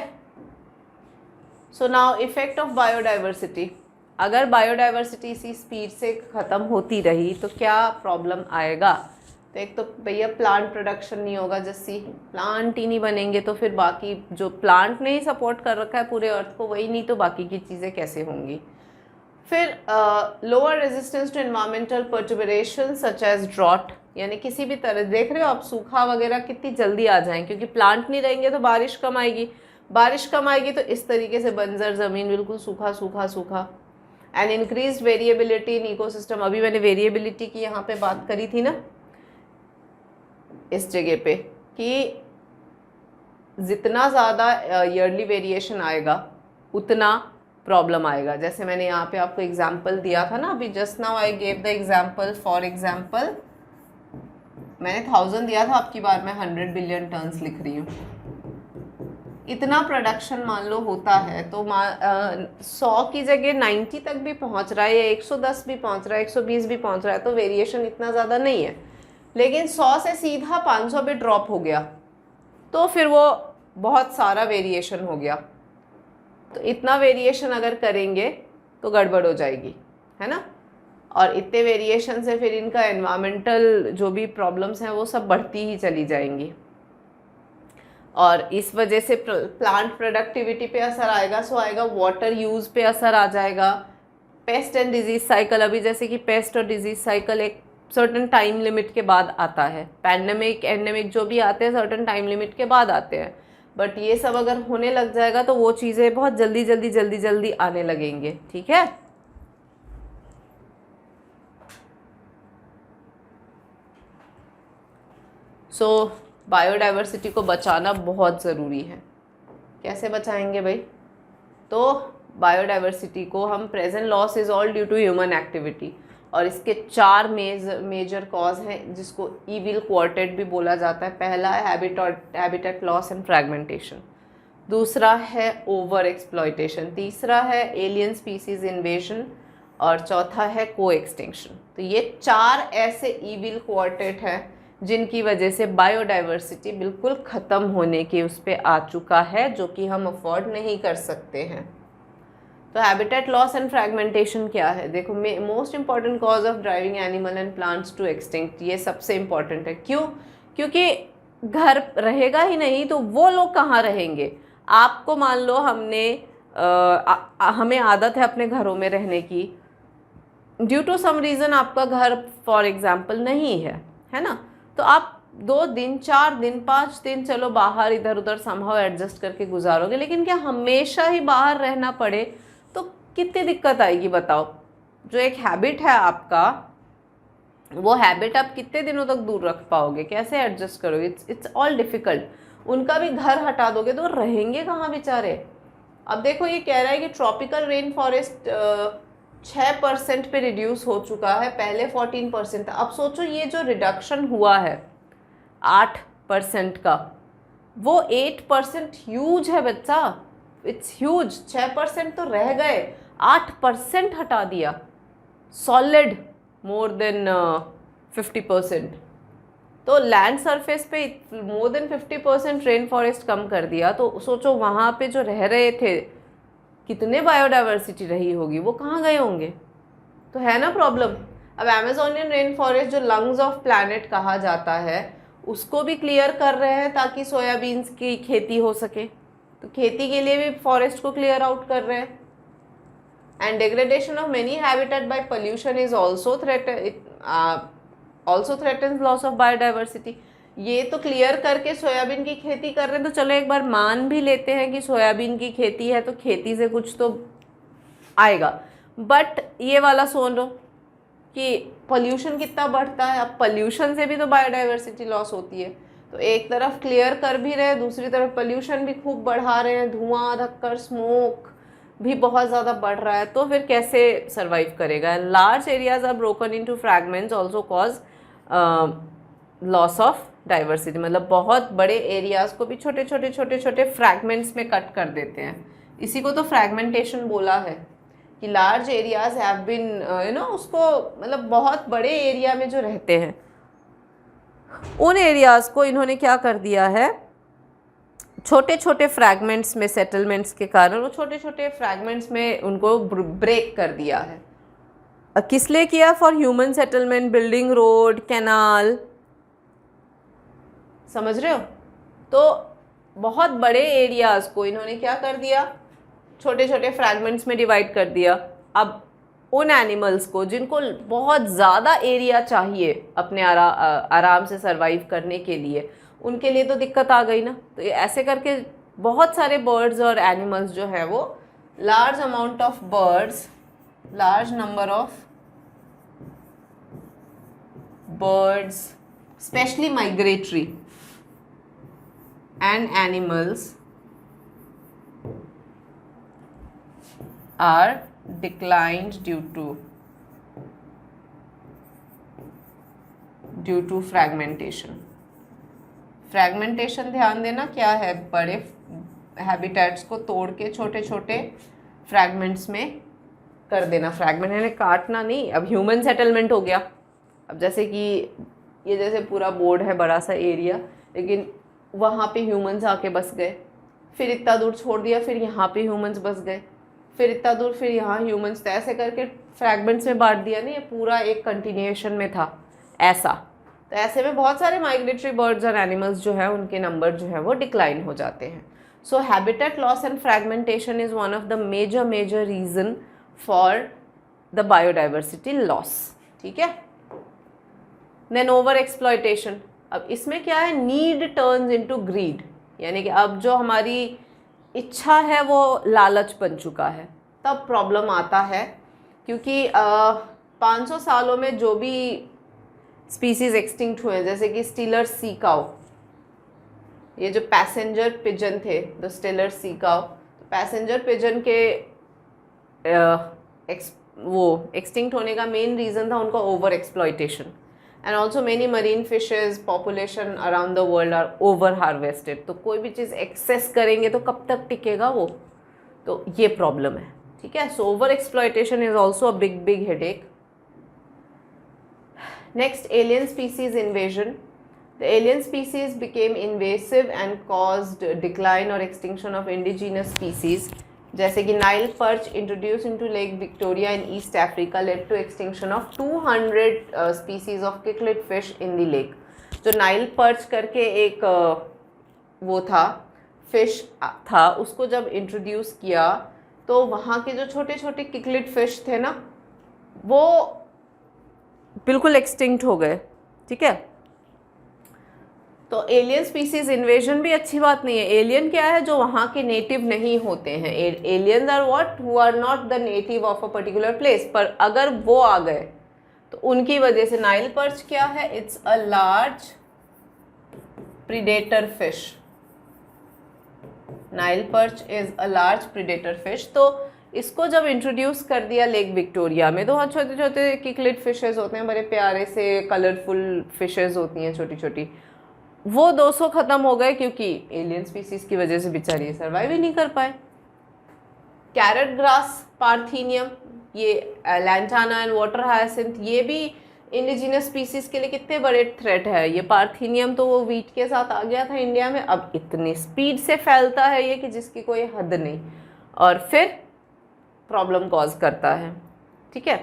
So now effect of biodiversity, अगर बायोडाइवर्सिटी इसी स्पीड से ख़त्म होती रही तो क्या प्रॉब्लम आएगा। तो एक तो भैया प्लांट प्रोडक्शन नहीं होगा, जैसी प्लांट ही नहीं बनेंगे तो फिर बाकी जो प्लांट ने ही सपोर्ट कर रखा है पूरे अर्थ को वही नहीं, तो बाकी की चीज़ें कैसे होंगी। फिर lower resistance to environmental perturbation such as drought, यानी किसी भी तरह देख रहे हो आप सूखा वगैरह कितनी जल्दी आ जाएं, क्योंकि प्लांट नहीं रहेंगे तो बारिश कम आएगी, बारिश कम आएगी तो इस तरीके से बंजर ज़मीन बिल्कुल सूखा सूखा सूखा। And increase variability in ecosystem, अभी मैंने वेरिएबिलिटी की यहाँ पे बात करी थी ना इस जगह पे, कि जितना ज़्यादा ईयरली वेरिएशन आएगा उतना प्रॉब्लम आएगा। जैसे मैंने यहाँ पे आपको एग्जांपल दिया था ना अभी, just now I gave the example, for example मैंने 1000 दिया था, आपकी बार मैं 100 बिलियन टन्स लिख रही हूँ। इतना प्रोडक्शन मान लो होता है तो 100 की जगह 90 तक भी पहुँच रहा है, या 110 भी पहुँच रहा है, 120 भी पहुँच रहा है, तो वेरिएशन इतना ज़्यादा नहीं है। लेकिन 100 से सीधा 500 पे ड्रॉप हो गया तो फिर वो बहुत सारा वेरिएशन हो गया। तो इतना वेरिएशन अगर करेंगे तो गड़बड़ हो जाएगी, है ना। और इतने वेरिएशन से फिर इनका एनवायरमेंटल जो भी प्रॉब्लम्स हैं वो सब बढ़ती ही चली जाएंगी, और इस वजह से प्लांट प्रोडक्टिविटी पे असर आएगा। सो आएगा वाटर यूज़ पे असर आ जाएगा। पेस्ट एंड डिजीज़ साइकिल, अभी जैसे कि पेस्ट और डिजीज़ साइकिल एक सर्टन टाइम लिमिट के बाद आता है, पैंडेमिक एंडेमिक जो भी आते हैं सर्टन टाइम लिमिट के बाद आते हैं, बट ये सब अगर होने लग जाएगा तो वो चीज़ें बहुत जल्दी जल्दी जल्दी जल्दी आने लगेंगे, ठीक है। सो बायोडाइवर्सिटी को बचाना बहुत ज़रूरी है। कैसे बचाएंगे भाई? तो बायोडाइवर्सिटी को हम, present loss is all due to human activity, और इसके 4 मेजर कॉज हैं जिसको ईविल क्वार्टेट भी बोला जाता है। पहला है हैबिटेट लॉस एंड फ्रैगमेंटेशन, दूसरा है ओवर एक्सप्लॉयटेशन, तीसरा है एलियन स्पीसीज इन्वेजन, और चौथा है को एक्सटिंक्शन। तो ये 4 ऐसे ईविल क्वार्टेट हैं जिनकी वजह से बायोडाइवर्सिटी बिल्कुल ख़त्म होने के उस पर आ चुका है, जो कि हम अफोर्ड नहीं कर सकते हैं। तो हैबिटेट लॉस एंड फ्रैगमेंटेशन क्या है? देखो, most important cause of driving animal and plants to extinct, ये सबसे इम्पॉर्टेंट है। क्यों? क्योंकि घर रहेगा ही नहीं तो वो लोग कहाँ रहेंगे? आपको मान लो हमें आदत है अपने घरों में रहने की, ड्यू टू सम रीज़न आपका घर फॉर एग्जाम्पल नहीं है ना? तो आप 2 दिन 4 दिन 5 दिन चलो बाहर इधर उधर समहाउ एडजस्ट करके गुजारोगे, लेकिन क्या हमेशा ही बाहर रहना पड़े तो कितनी दिक्कत आएगी बताओ? जो एक हैबिट है आपका, वो हैबिट आप कितने दिनों तक दूर रख पाओगे? कैसे एडजस्ट करोगे? It's all difficult. उनका भी घर हटा दोगे तो रहेंगे कहाँ बेचारे? अब देखो, ये कह रहा है कि ट्रॉपिकल रेन फॉरेस्ट 6% पे रिड्यूस हो चुका है, पहले 14% था। अब सोचो ये जो रिडक्शन हुआ है 8% का, वो 8% ह्यूज है बच्चा, इट्स ह्यूज। 6% तो रह गए, 8% हटा दिया, सॉलिड मोर देन 50%। तो लैंड सरफेस पे मोर देन 50% रेन फॉरेस्ट कम कर दिया। तो सोचो वहाँ पे जो रह रहे थे, कितने बायोडाइवर्सिटी रही होगी, वो कहाँ गए होंगे? तो है ना प्रॉब्लम। अब अमेजोनियन रेन फॉरेस्ट जो लंग्स ऑफ प्लैनेट कहा जाता है, उसको भी क्लियर कर रहे हैं ताकि सोयाबीन्स की खेती हो सके। तो खेती के लिए भी फॉरेस्ट को क्लियर आउट कर रहे हैं। And degradation of many habitat by pollution is also threatens loss of biodiversity. ये तो क्लियर करके सोयाबीन की खेती कर रहे हैं, तो चलो एक बार मान भी लेते हैं कि सोयाबीन की खेती है तो खेती से कुछ तो आएगा, बट ये वाला सुन लो कि पोल्यूशन कितना बढ़ता है। अब पोल्यूशन से भी तो बायोडाइवर्सिटी लॉस होती है। तो एक तरफ क्लियर कर भी रहे हैं, दूसरी तरफ पोल्यूशन भी खूब बढ़ा रहे हैं, धुआं धक्कर स्मोक भी बहुत ज़्यादा बढ़ रहा है, तो फिर कैसे सर्वाइव करेगा? Large areas are broken into fragments also cause loss of diversity. मतलब बहुत बड़े एरियाज को भी छोटे छोटे फ्रैगमेंट्स में कट कर देते हैं। इसी को तो फ्रैगमेंटेशन बोला है कि लार्ज एरियाज हैव बीन उसको, मतलब बहुत बड़े एरिया में जो रहते हैं उन एरियाज को इन्होंने क्या कर दिया है, छोटे छोटे फ्रैगमेंट्स में, सेटलमेंट्स के कारण वो छोटे छोटे फ्रैगमेंट्स में उनको ब्रेक कर दिया है। किस लिए किया? For human settlement, building road, canal, समझ रहे हो? तो बहुत बड़े एरियाज को इन्होंने क्या कर दिया, छोटे छोटे फ्रैगमेंट्स में डिवाइड कर दिया। अब उन एनिमल्स को जिनको बहुत ज़्यादा एरिया चाहिए अपने आराम से सरवाइव करने के लिए, उनके लिए तो दिक्कत आ गई ना। तो ये ऐसे करके बहुत सारे बर्ड्स और एनिमल्स जो है वो, large amount of birds, large number of birds specially migratory and animals are declined due to fragmentation। Fragmentation ध्यान देना क्या है, बड़े हैबिटेट्स को तोड़ के छोटे छोटे फ्रैगमेंट्स में कर देना। फ्रैगमेंट यानी काटना नहीं। अब ह्यूमन सेटलमेंट हो गया। अब जैसे कि ये जैसे पूरा बोर्ड है, बड़ा सा एरिया, लेकिन वहाँ पे ह्यूमंस आके बस गए, फिर इतना दूर छोड़ दिया, फिर यहाँ पे ह्यूमंस बस गए, फिर इतना दूर, फिर यहाँ ह्यूमंस। तो ऐसे करके फ्रैगमेंट्स में बांट दिया। नहीं, ये पूरा एक कंटिन्यूएशन में था ऐसा। तो ऐसे में बहुत सारे माइग्रेटरी बर्ड्स और एनिमल्स जो है उनके नंबर जो है वो डिक्लाइन हो जाते हैं। So habitat loss and fragmentation is one of the major reason for the biodiversity loss. ठीक है। Then over exploitation. अब इसमें क्या है, नीड टर्न्स इनटू ग्रीड, यानी कि अब जो हमारी इच्छा है वो लालच बन चुका है, तब प्रॉब्लम आता है। क्योंकि 500 सालों में जो भी स्पीसीज एक्सटिंक्ट हुए, जैसे कि स्टीलर सी काउ, ये जो पैसेंजर पिजन थे, the Steller sea cow, passenger pigeon के वो एक्सटिंक्ट होने का मेन रीज़न था उनका over exploitation, and also many marine fishes population around the world are over harvested. तो कोई भी चीज़ एक्सेस करेंगे तो कब तक टिकेगा वो, तो ये प्रॉब्लम है, ठीक है। So over exploitation is also a big headache. Next, alien species invasion. The alien species became invasive and caused decline or extinction of indigenous species. जैसे कि Nile perch introduced into Lake Victoria in East Africa led to extinction of 200 species of cichlid fish in the lake. जो Nile perch करके एक वो था, fish था, उसको जब इंट्रोड्यूस किया तो वहाँ के जो छोटे छोटे किकलिड फिश थे ना, वो बिल्कुल एक्सटिंक्ट हो गए, ठीक है। तो एलियन स्पीसीज इन्वेजन भी अच्छी बात नहीं है। एलियन क्या है, जो वहाँ के नेटिव नहीं होते हैं। Aliens are what, who are not the native of a particular place, पर अगर वो आ गए तो उनकी वजह से। नाइल पर्च क्या है, it's a large predator fish. Nile perch is a large predator fish. तो इसको जब इंट्रोड्यूस कर दिया लेक विक्टोरिया में, तो वहाँ छोटे छोटे किकलिड फिशेज होते हैं, बड़े प्यारे से कलरफुल फिशेज होती हैं छोटी छोटी, वो 200 ख़त्म हो गए क्योंकि एलियन स्पीसीज की वजह से बेचारी सर्वाइव ही नहीं कर पाए। कैरेट ग्रास पार्थीनियम, ये लैंटाना एंड वाटर हायसिंथ, ये भी इंडिजिनस स्पीसीज के लिए कितने बड़े थ्रेट है। ये पार्थीनियम तो वो वीट के साथ आ गया था इंडिया में, अब इतनी स्पीड से फैलता है ये कि जिसकी कोई हद नहीं, और फिर प्रॉब्लम कॉज करता है, ठीक है।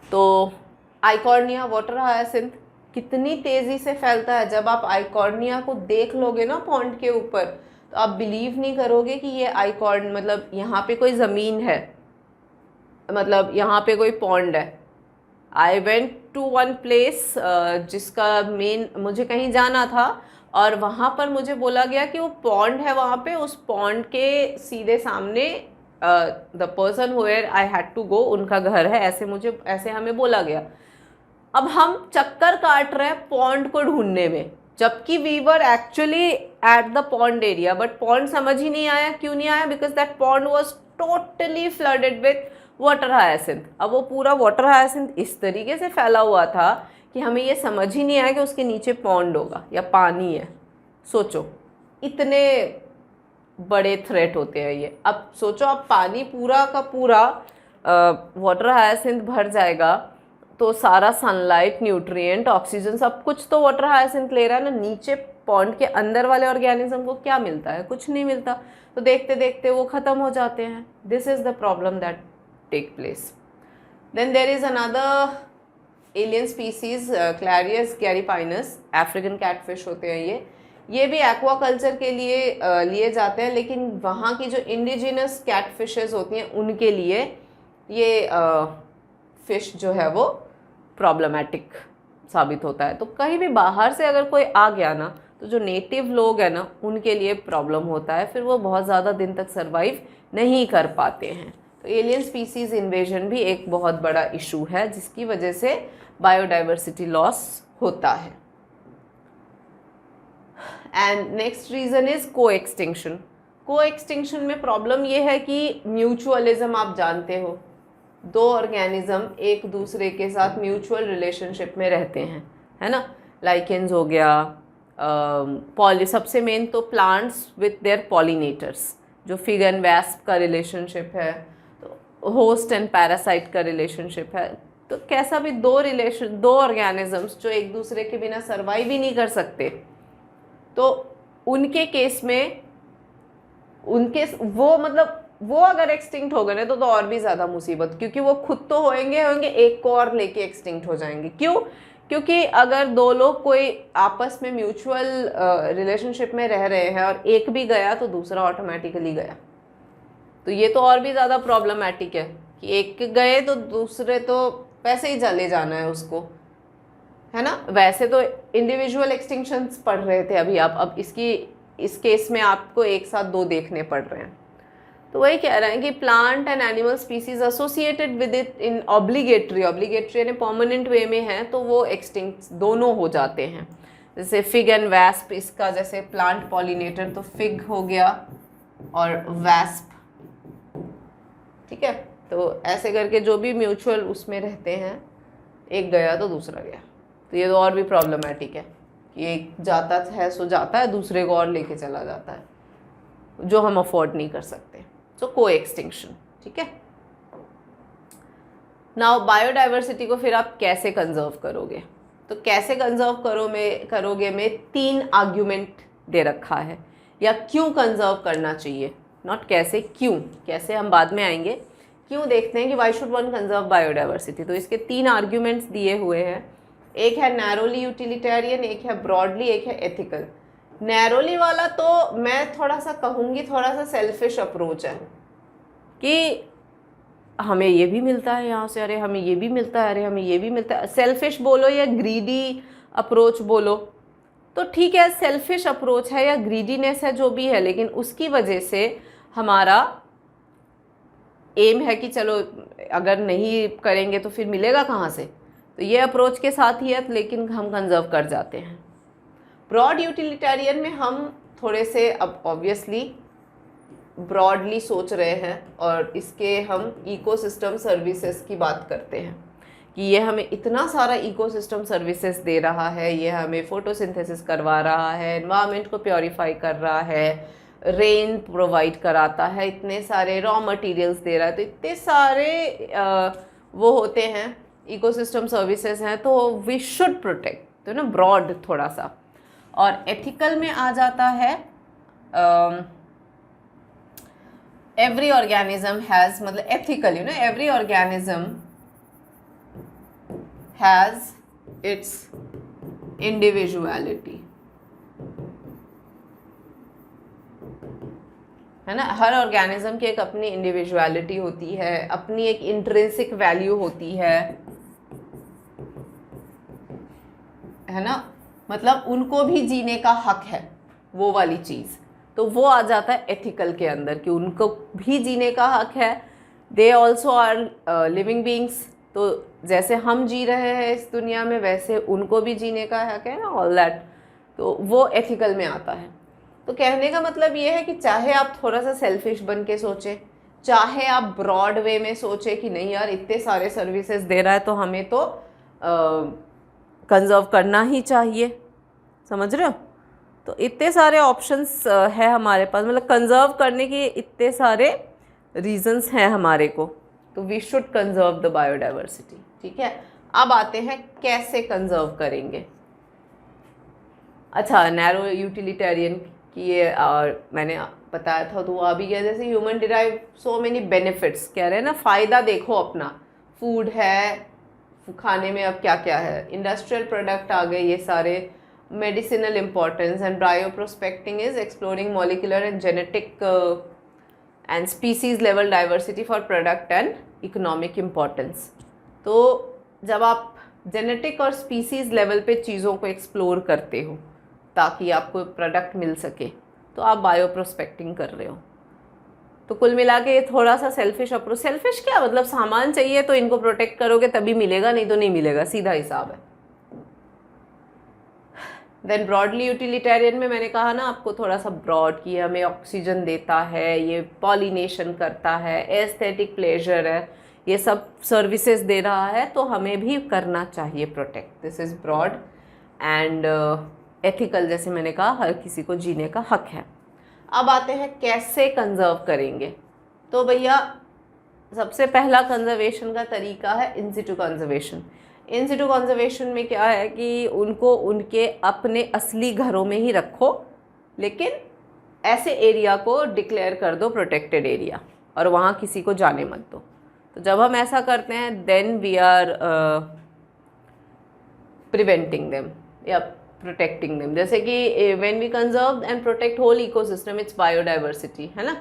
तो आइकॉर्निया वाटर हायसिंथ कितनी तेज़ी से फैलता है। जब आप आइकॉर्निया को देख लोगे ना पॉन्ड के ऊपर, तो आप बिलीव नहीं करोगे कि ये आइकॉर्न, मतलब यहाँ पे कोई ज़मीन है, मतलब यहाँ पे कोई पॉन्ड है। I went to one place जिसका मेन, मुझे कहीं जाना था और वहाँ पर मुझे बोला गया कि वो पॉन्ड है वहाँ पे, उस पॉन्ड के सीधे सामने the person where I had to go, उनका घर है, ऐसे हमें बोला गया। अब हम चक्कर काट रहे हैं पॉन्ड को ढूंढने में, जबकि we were actually at the pond area, but pond समझ ही नहीं आया। क्यों नहीं आया? Because that pond was totally flooded with water hyacinth. अब वो पूरा वाटर हायसिंथ इस तरीके से फैला हुआ था कि हमें ये समझ ही नहीं आया कि उसके नीचे पॉन्ड होगा या पानी है। सोचो, इतने बड़े थ्रेट होते हैं ये। अब सोचो, अब पानी पूरा का पूरा वाटर हायसिंथ भर जाएगा तो सारा सनलाइट, न्यूट्रिएंट, ऑक्सीजन, सब कुछ तो वाटर हायसिंथ ले रहा है ना। नीचे पॉन्ड के अंदर वाले ऑर्गेनिज्म को क्या मिलता है? कुछ नहीं मिलता। तो देखते देखते वो ख़त्म हो जाते हैं। This is the problem that take place. Then there is another alien species, Clarias gariepinus, African catfish होते हैं ये भी एक्वाकल्चर के लिए लिए जाते हैं, लेकिन वहाँ की जो इंडिजिनस कैटफिशेस होती हैं उनके लिए ये फिश जो है वो प्रॉब्लमेटिक साबित होता है। तो कहीं भी बाहर से अगर कोई आ गया ना, तो जो नेटिव लोग हैं ना, उनके लिए प्रॉब्लम होता है, फिर वो बहुत ज़्यादा दिन तक सर्वाइव नहीं कर पाते हैं। तो एलियन स्पीसीज इन्वेजन भी एक बहुत बड़ा इशू है, जिसकी वजह से बायोडाइवर्सिटी लॉस होता है। एंड नेक्स्ट रीज़न इज़ को एक्सटिंक्शन। को एक्सटिंक्शन में प्रॉब्लम ये है कि म्यूचुअलिज्म, आप जानते हो, दो ऑर्गेनिज्म एक दूसरे के साथ म्यूचुअल रिलेशनशिप में रहते हैं, है ना। लाइकेंस हो गया, सबसे मेन तो प्लांट्स विथ देयर पॉलिनेटर्स, जो फिग एंड वैस्प का रिलेशनशिप है, तो होस्ट एंड पैरासाइट का रिलेशनशिप है। तो कैसा भी दो ऑर्गेनिजम्स जो एक दूसरे के बिना सर्वाइव ही नहीं कर सकते, तो उनके केस में वो अगर एक्सटिंक्ट हो गए ना, तो और भी ज़्यादा मुसीबत, क्योंकि वो खुद तो होंगे एक को और लेके एक्सटिंक्ट हो जाएंगे। क्यों? क्योंकि अगर दो लोग कोई आपस में म्यूचुअल रिलेशनशिप में रह रहे हैं और एक भी गया तो दूसरा ऑटोमेटिकली गया, तो ये तो और भी ज़्यादा प्रॉब्लमेटिक है कि एक गए तो दूसरे तो वैसे ही चले जाना है उसको, है ना। वैसे तो इंडिविजुअल एक्सटिंक्शंस पढ़ रहे थे अभी आप, अब इस केस में आपको एक साथ दो देखने पड़ रहे हैं। तो वही कह रहे हैं कि plant and animal species associated with it in obligatory यानी परमानेंट वे में है तो वो एक्सटिंक्ट दोनों हो जाते हैं। जैसे फिग एंड वैस्प, इसका जैसे प्लांट पॉलिनेटर तो फिग हो गया और वैस्प, ठीक है। तो ऐसे करके जो भी म्यूचुअल उसमें रहते हैं, एक गया तो दूसरा गया, तो ये तो और भी प्रॉब्लमेटिक है कि एक जाता है सो जाता है, दूसरे को और लेके चला जाता है, जो हम अफोर्ड नहीं कर सकते। सो को एक्सटिंक्शन, ठीक है। नाउ बायोडाइवर्सिटी को फिर आप कैसे कंजर्व करोगे, तो कैसे कंजर्व करोगे में 3 आर्ग्यूमेंट दे रखा है, या क्यों कंजर्व करना चाहिए, नॉट कैसे, क्यों। कैसे हम बाद में आएंगे, क्यों देखते हैं कि why should one conserve biodiversity. तो इसके 3 आर्ग्यूमेंट्स दिए हुए हैं, एक है नैरोली यूटिलिटेरियन, एक है ब्रॉडली, एक है एथिकल। नैरोली वाला तो मैं थोड़ा सा कहूँगी थोड़ा सा सेल्फिश अप्रोच है कि हमें ये भी मिलता है यहाँ से, अरे हमें ये भी मिलता है, अरे हमें ये भी मिलता है। सेल्फिश बोलो या ग्रीडी अप्रोच बोलो तो ठीक है, सेल्फिश अप्रोच है या ग्रीडीनेस है जो भी है, लेकिन उसकी वजह से हमारा एम है कि चलो अगर नहीं करेंगे तो फिर मिलेगा कहाँ से, तो ये अप्रोच के साथ ही है, लेकिन हम कंजर्व कर जाते हैं। ब्रॉड यूटिलिटेरियन में हम थोड़े से अब ऑब्वियसली ब्रॉडली सोच रहे हैं और इसके हम इकोसिस्टम सर्विसेज की बात करते हैं कि ये हमें इतना सारा इकोसिस्टम सर्विसेज दे रहा है, ये हमें फोटोसिंथेसिस करवा रहा है, एनवायरनमेंट को प्योरीफाई कर रहा है, रेन प्रोवाइड कराता है, इतने सारे रॉ मटेरियल्स दे रहा है, तो इतने सारे वो होते हैं इकोसिस्टम सर्विसेज हैं, तो वी शुड प्रोटेक्ट, तो ना ब्रॉड थोड़ा सा। और एथिकल में आ जाता है एवरी ऑर्गेनिज्म हैज़, मतलब ethical every organism has its individuality, है ना। हर ऑर्गेनिज्म की एक अपनी इंडिविजुअलिटी होती है, अपनी एक इंट्रिंसिक वैल्यू होती है ना, मतलब उनको भी जीने का हक है, वो वाली चीज़, तो वो आ जाता है एथिकल के अंदर कि उनको भी जीने का हक है। They also are living beings, तो जैसे हम जी रहे हैं इस दुनिया में वैसे उनको भी जीने का हक है ना, ऑल दैट, तो वो एथिकल में आता है। तो कहने का मतलब ये है कि चाहे आप थोड़ा सा सेल्फिश बन के सोचें, चाहे आप ब्रॉड वे में सोचें कि नहीं यार इतने सारे सर्विसेज दे रहा है तो हमें तो कंजर्व करना ही चाहिए, समझ रहे हो। तो इतने सारे ऑप्शंस है हमारे पास, मतलब कंजर्व करने के इतने सारे रीजंस हैं हमारे को, तो we should conserve the biodiversity, ठीक है। अब आते हैं कैसे कंजर्व करेंगे। अच्छा, नैरो यूटिलिटेरियन की ये मैंने बताया था तो वो आ भी गया, जैसे human derive so many benefits, कह रहे हैं ना, फ़ायदा देखो अपना, फूड है, खाने में अब क्या क्या है, इंडस्ट्रियल प्रोडक्ट आ गए ये सारे, medicinal importance, and bioprospecting is exploring molecular and genetic and species level diversity for product and economic importance। तो जब आप जेनेटिक और स्पीसीज लेवल पे चीज़ों को एक्सप्लोर करते हो ताकि आपको प्रोडक्ट मिल सके, तो आप बायोप्रोस्पेक्टिंग कर रहे हो। तो कुल मिला के ये थोड़ा सा सेल्फिश अप्रोच, सेल्फिश क्या मतलब, सामान चाहिए तो इनको प्रोटेक्ट करोगे तभी मिलेगा, नहीं तो नहीं मिलेगा, सीधा हिसाब है। देन ब्रॉडली यूटिलिटेरियन में मैंने कहा ना आपको थोड़ा सा ब्रॉड की, हमें ऑक्सीजन देता है, ये पॉलिनेशन करता है, एस्थेटिक प्लेजर है, ये सब सर्विसेज दे रहा है, तो हमें भी करना चाहिए protect. This is broad and ethical, जैसे मैंने कहा हर किसी को जीने का हक है। अब आते हैं कैसे कंजर्व करेंगे। तो भैया सबसे पहला कंजर्वेशन का तरीका है इन सिटू कंजर्वेशन। इन सिटू कंजर्वेशन में क्या है कि उनको उनके अपने असली घरों में ही रखो, लेकिन ऐसे एरिया को डिक्लेयर कर दो प्रोटेक्टेड एरिया और वहाँ किसी को जाने मत दो। तो जब हम ऐसा करते हैं then we are preventing them या प्रोटेक्टिंग देम। जैसे कि when we conserve and protect whole ecosystem, it's biodiversity, है ना।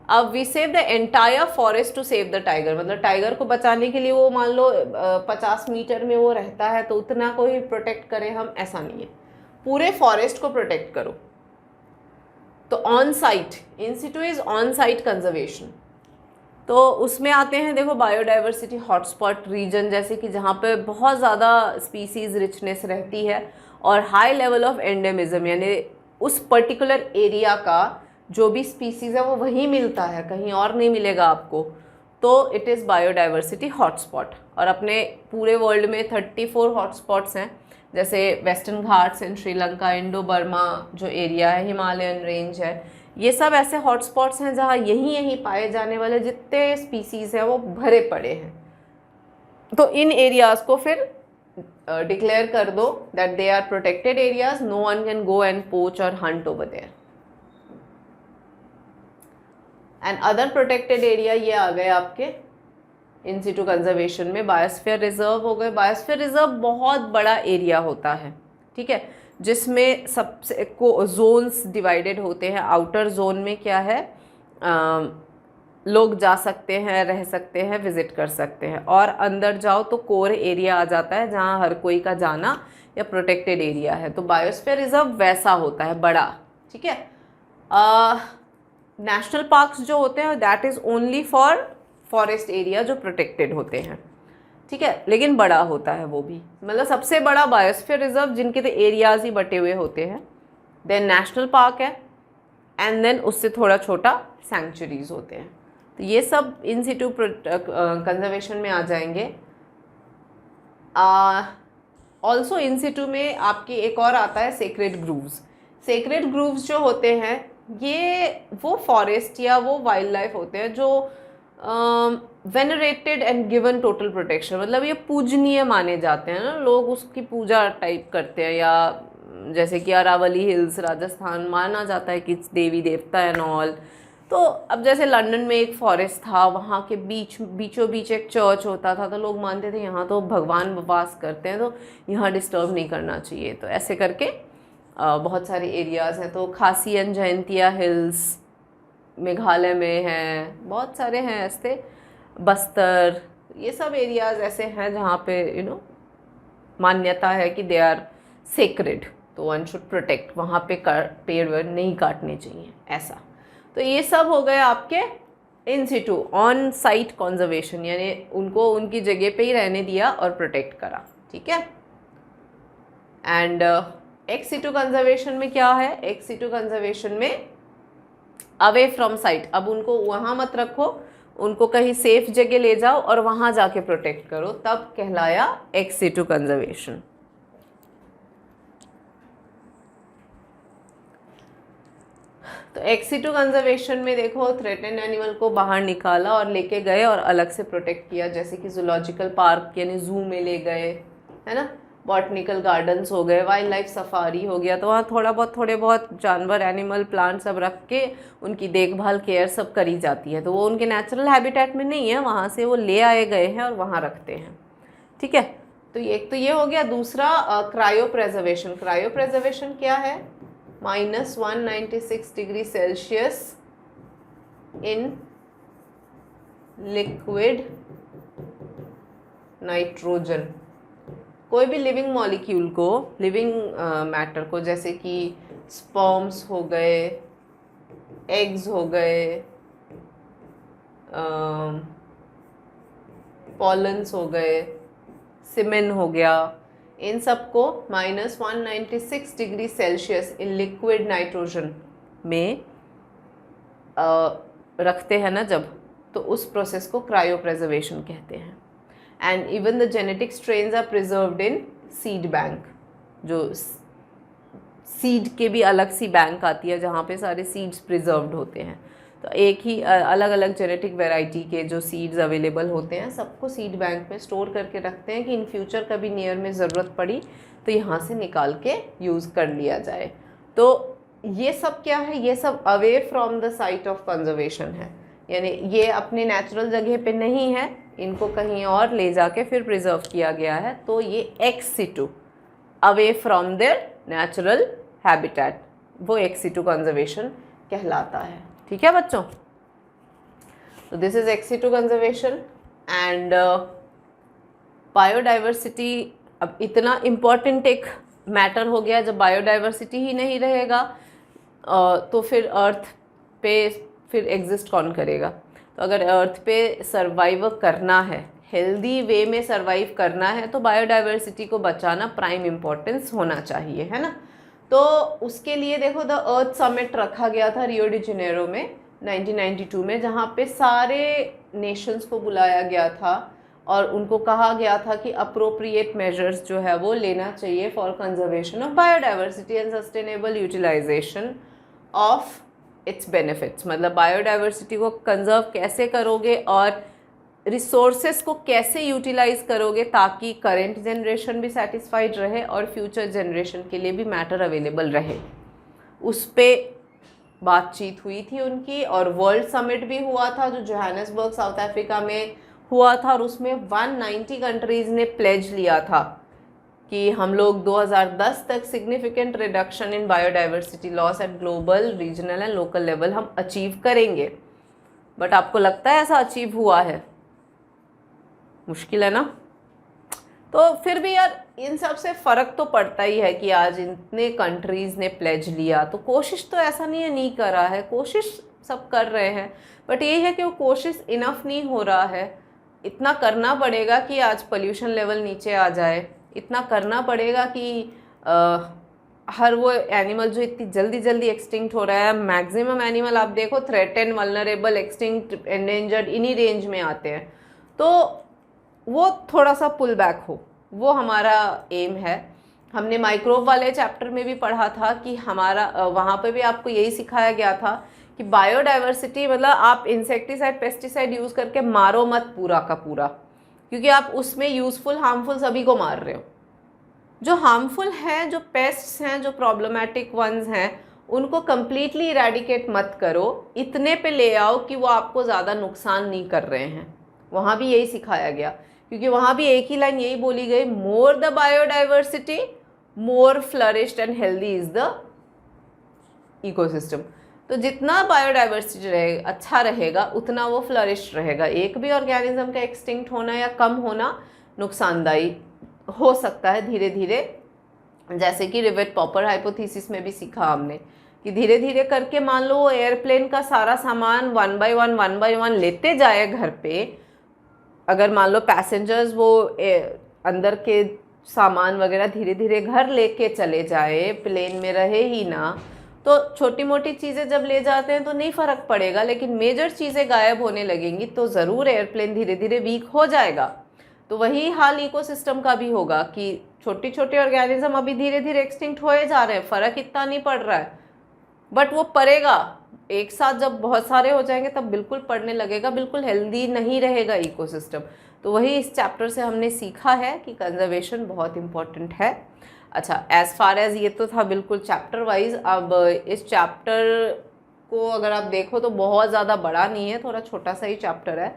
अब we save the entire forest to save the tiger, मतलब टाइगर को बचाने के लिए वो मान लो 50 मीटर में वो रहता है तो उतना को ही प्रोटेक्ट करें हम, ऐसा नहीं है, पूरे फॉरेस्ट को प्रोटेक्ट करो। तो on site, in Situ is on site conservation. तो उसमें आते हैं देखो बायोडाइवर्सिटी हॉटस्पॉट रीजन, जैसे कि जहाँ पे बहुत ज़्यादा स्पीसीज रिचनेस रहती है और हाई लेवल ऑफ एंडेमिज्म, यानी उस पर्टिकुलर एरिया का जो भी स्पीसीज है वो वहीं मिलता है, कहीं और नहीं मिलेगा आपको, तो इट इज़ बायोडाइवर्सिटी हॉटस्पॉट। और अपने पूरे वर्ल्ड में 34 हॉटस्पॉट्स हैं, जैसे वेस्टर्न घाट्स इन श्रीलंका, इंडो बर्मा जो एरिया है, हिमालयन रेंज है, ये सब ऐसे हॉटस्पॉट्स हैं जहाँ यहीं पाए जाने वाले जितने स्पीसीज हैं वो भरे पड़े हैं। तो इन एरियाज़ को फिर डिक्लेयर कर दो that they are protected areas, no one can go and poach और hunt over there. And other protected area ये आ गए आपके इन सिटू कंजर्वेशन में। बायोस्फीयर रिजर्व हो गए। बायोस्फीयर रिजर्व बहुत बड़ा एरिया होता है, ठीक है, जिसमें सबसे को जोन्स डिवाइडेड होते हैं। आउटर जोन में क्या है, लोग जा सकते हैं, रह सकते हैं, विजिट कर सकते हैं, और अंदर जाओ तो कोर एरिया आ जाता है जहाँ हर कोई का जाना या प्रोटेक्टेड एरिया है। तो बायोस्फीयर रिजर्व वैसा होता है बड़ा, ठीक है। नेशनल पार्क्स जो होते हैं that is only for forest area जो प्रोटेक्टेड होते हैं, ठीक है, लेकिन बड़ा होता है वो भी। मतलब सबसे बड़ा बायोस्फीयर रिजर्व जिनके तो एरियाज ही बटे हुए होते हैं, देन नेशनल पार्क है, एंड देन उससे थोड़ा छोटा सैंक्चुरीज होते हैं। तो ये सब इन सिटू कंजर्वेशन में आ जाएंगे। ऑल्सो इन सिटू में आपकी एक और आता है सेक्रेड ग्रूव्स। सेक्रेड ग्रूव्स जो होते हैं ये वो फॉरेस्ट या वो वाइल्ड लाइफ होते हैं जो venerated and given total protection, मतलब ये पूजनीय माने जाते हैं ना, लोग उसकी पूजा टाइप करते हैं। या जैसे कि अरावली हिल्स राजस्थान माना जाता है कि देवी देवता एंड ऑल। तो अब जैसे लंदन में एक फॉरेस्ट था, वहाँ के बीचों बीच एक चर्च होता था, तो लोग मानते थे यहाँ तो भगवान वास करते हैं, तो यहाँ डिस्टर्ब नहीं करना चाहिए। तो ऐसे करके बहुत सारे एरियाज़ हैं। तो खासी एंड जयंतिया हिल्स मेघालय में हैं, बहुत सारे हैं ऐसे, बस्तर, ये सब एरियाज़ ऐसे हैं जहाँ पे मान्यता है कि दे आर सेक्रेड, तो वन शुड प्रोटेक्ट, वहाँ पे पेड़ वेड़ नहीं काटने चाहिए ऐसा। तो ये सब हो गए आपके in Situ on site conservation, यानी उनको उनकी जगह पे ही रहने दिया और प्रोटेक्ट करा, ठीक है। एंड एक्स सिटू कंजर्वेशन में क्या है, एक्स सिटू कंजर्वेशन में अवे फ्रॉम साइट, अब उनको वहाँ मत रखो, उनको कहीं सेफ जगह ले जाओ और वहाँ जाके प्रोटेक्ट करो, तब कहलाया एक्स सिटू कंजर्वेशन। तो एक्स सिटू कंजर्वेशन में देखो थ्रेटेंड एनिमल को बाहर निकाला और लेके गए और अलग से प्रोटेक्ट किया, जैसे कि जूलॉजिकल पार्क यानी जू में ले गए, है ना, बॉटनिकल गार्डन्स हो गए, वाइल्ड लाइफ सफारी हो गया, तो वहाँ थोड़े बहुत जानवर, एनिमल, प्लांट सब रख के उनकी देखभाल, केयर सब करी जाती है। तो वो उनके नेचुरल हैबिटेट में नहीं है, वहाँ से वो ले आए गए हैं और वहाँ रखते हैं, ठीक है। तो एक तो ये हो गया। दूसरा क्रायो प्रेजर्वेशन। क्रायो प्रेजर्वेशन क्या है, -196 degree Celsius in liquid nitrogen. कोई भी लिविंग मॉलिक्यूल को, लिविंग मैटर को, जैसे कि स्पर्म्स हो गए, एग्स हो गए, पॉलन्स हो गए, सीमेन हो गया, इन सबको -196 degree Celsius in liquid nitrogen में रखते हैं ना जब, तो उस प्रोसेस को क्रायो प्रेजर्वेशन कहते हैं। And even the genetic strains are preserved in seed bank, जो सीड के भी अलग सी बैंक आती है जहाँ पे सारे सीड्स प्रिजर्व्ड होते हैं। तो एक ही अलग अलग जेनेटिक वैरायटी के जो सीड्स अवेलेबल होते हैं सबको सीड बैंक में स्टोर करके रखते हैं कि इन फ्यूचर कभी नियर में ज़रूरत पड़ी तो यहाँ से निकाल के यूज़ कर लिया जाए। तो ये सब क्या है, ये सब away from the site of conservation है, यानी ये अपने नेचुरल जगह पे नहीं है, इनको कहीं और ले जाके फिर प्रिजर्व किया गया है। तो ये ex situ, away from there natural habitat, वो एक्स सिटू कंजर्वेशन कहलाता है, ठीक है बच्चों। तो this is ex situ conservation. And biodiversity अब इतना इम्पॉर्टेंट एक मैटर हो गया, जब बायोडाइवर्सिटी ही नहीं रहेगा, तो फिर अर्थ पे फिर एग्जिस्ट कौन करेगा? तो अगर अर्थ पे सर्वाइव करना है, हेल्दी वे में सर्वाइव करना है, तो बायोडाइवर्सिटी को बचाना प्राइम इम्पोर्टेंस होना चाहिए, है ना। तो उसके लिए देखो द अर्थ समिट रखा गया था रियो डी जेनेरो में 1992 में, जहाँ पे सारे नेशंस को बुलाया गया था और उनको कहा गया था कि अप्रोप्रिएट मेजर्स जो है वो लेना चाहिए for conservation of biodiversity and sustainable utilization of its benefits. मतलब बायोडाइवर्सिटी को कंजर्व कैसे करोगे और रिसोर्सेस को कैसे यूटिलाइज करोगे ताकि करेंट जनरेशन भी सेटिस्फाइड रहे और फ्यूचर जनरेशन के लिए भी मैटर अवेलेबल रहे। उस पर बातचीत हुई थी उनकी, और वर्ल्ड समिट भी हुआ था जो जोहान्सबर्ग साउथ अफ्रीका में हुआ था, और उसमें 190 कंट्रीज़ ने प्लेज लिया था कि हम लोग 2010 तक significant reduction in biodiversity loss eight global, regional and local level हम अचीव करेंगे। बट आपको लगता है ऐसा अचीव हुआ है? मुश्किल है ना। तो फिर भी यार इन सब से फ़र्क तो पड़ता ही है कि आज इतने कंट्रीज़ ने प्लेज लिया, तो कोशिश तो ऐसा नहीं है नहीं करा है, कोशिश सब कर रहे हैं, बट ये है कि वो कोशिश इनफ नहीं हो रहा है। इतना करना पड़ेगा कि आज पोल्यूशन लेवल नीचे आ जाए, इतना करना पड़ेगा कि हर वो एनिमल जो इतनी जल्दी जल्दी एक्सटिंक्ट हो रहा है, मैक्सिमम एनिमल आप देखो थ्रेटेन, वल्नरेबल, एक्सटिंक्ट, एंडेंजर्ड इन्हीं रेंज में आते हैं, तो वो थोड़ा सा पुल बैक हो, वो हमारा एम है। हमने माइक्रोब वाले चैप्टर में भी पढ़ा था कि हमारा वहाँ पे भी आपको यही सिखाया गया था कि बायोडाइवर्सिटी मतलब आप इंसेक्टिसाइड पेस्टिसाइड यूज़ करके मारो मत पूरा का पूरा, क्योंकि आप उसमें यूज़फुल हार्मफुल सभी को मार रहे हो। जो हार्मफुल हैं, जो पेस्ट्स हैं, जो प्रॉब्लमेटिक वंस हैं, उनको कम्प्लीटली इरेडिकेट मत करो, इतने पे ले आओ कि वो आपको ज़्यादा नुकसान नहीं कर रहे हैं। वहाँ भी यही सिखाया गया, क्योंकि वहाँ भी एक ही लाइन यही बोली गई, more the biodiversity more flourished and healthy is the ecosystem. तो जितना बायोडाइवर्सिटी रहेगा अच्छा रहेगा उतना वो फ्लरिश रहेगा। एक भी ऑर्गेनिज्म का एक्सटिंक्ट होना या कम होना नुकसानदायी हो सकता है धीरे धीरे, जैसे कि रिवेट पॉपर हाइपोथेसिस में भी सीखा हमने कि धीरे धीरे करके मान लो वो एयरप्लेन का सारा सामान 1 by 1 लेते जाए घर पे, अगर मान लो पैसेंजर्स वो अंदर के सामान वगैरह धीरे धीरे घर लेके चले जाए, प्लेन में रहे ही ना, तो छोटी मोटी चीज़ें जब ले जाते हैं तो नहीं फ़र्क पड़ेगा, लेकिन मेजर चीज़ें गायब होने लगेंगी तो ज़रूर एयरप्लेन धीरे धीरे वीक हो जाएगा। तो वही हाल इकोसिस्टम का भी होगा कि छोटे छोटे ऑर्गेनिज्म अभी धीरे धीरे एक्सटिंक्ट होए जा रहे हैं, फ़र्क इतना नहीं पड़ रहा है, बट वो पड़ेगा एक साथ। जब बहुत सारे हो जाएंगे तब बिल्कुल पड़ने लगेगा, बिल्कुल हेल्दी नहीं रहेगा इकोसिस्टम। तो वही इस चैप्टर से हमने सीखा है कि कंजर्वेशन बहुत इम्पॉर्टेंट है। अच्छा, एज़ फार एज़ ये तो था बिल्कुल चैप्टर वाइज। अब इस चैप्टर को अगर आप देखो तो बहुत ज़्यादा बड़ा नहीं है, थोड़ा छोटा सा ही चैप्टर है,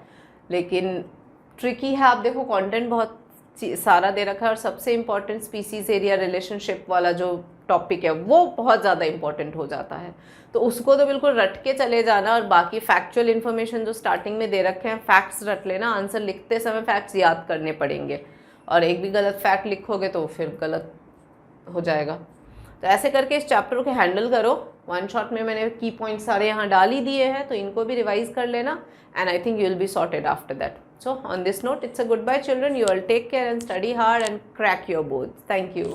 लेकिन ट्रिकी है। आप देखो कंटेंट बहुत सारा दे रखा है, और सबसे इम्पॉर्टेंट स्पीसीज एरिया रिलेशनशिप वाला जो टॉपिक है वो बहुत ज़्यादा इम्पॉर्टेंट हो जाता है, तो उसको तो बिल्कुल रट के चले जाना। और बाकी फैक्चुअल इन्फॉर्मेशन जो स्टार्टिंग में दे रखे हैं, फैक्ट्स रट लेना, आंसर लिखते समय फैक्ट्स याद करने पड़ेंगे, और एक भी गलत फैक्ट लिखोगे तो फिर गलत हो जाएगा। तो ऐसे करके इस चैप्टर को हैंडल करो। वन शॉट में मैंने की पॉइंट सारे यहाँ डाल ही दिए हैं, तो इनको भी रिवाइज कर लेना, and I think you will be sorted after that. So on this note, it's a goodbye children. You all take care and study hard and crack your boards. Thank you.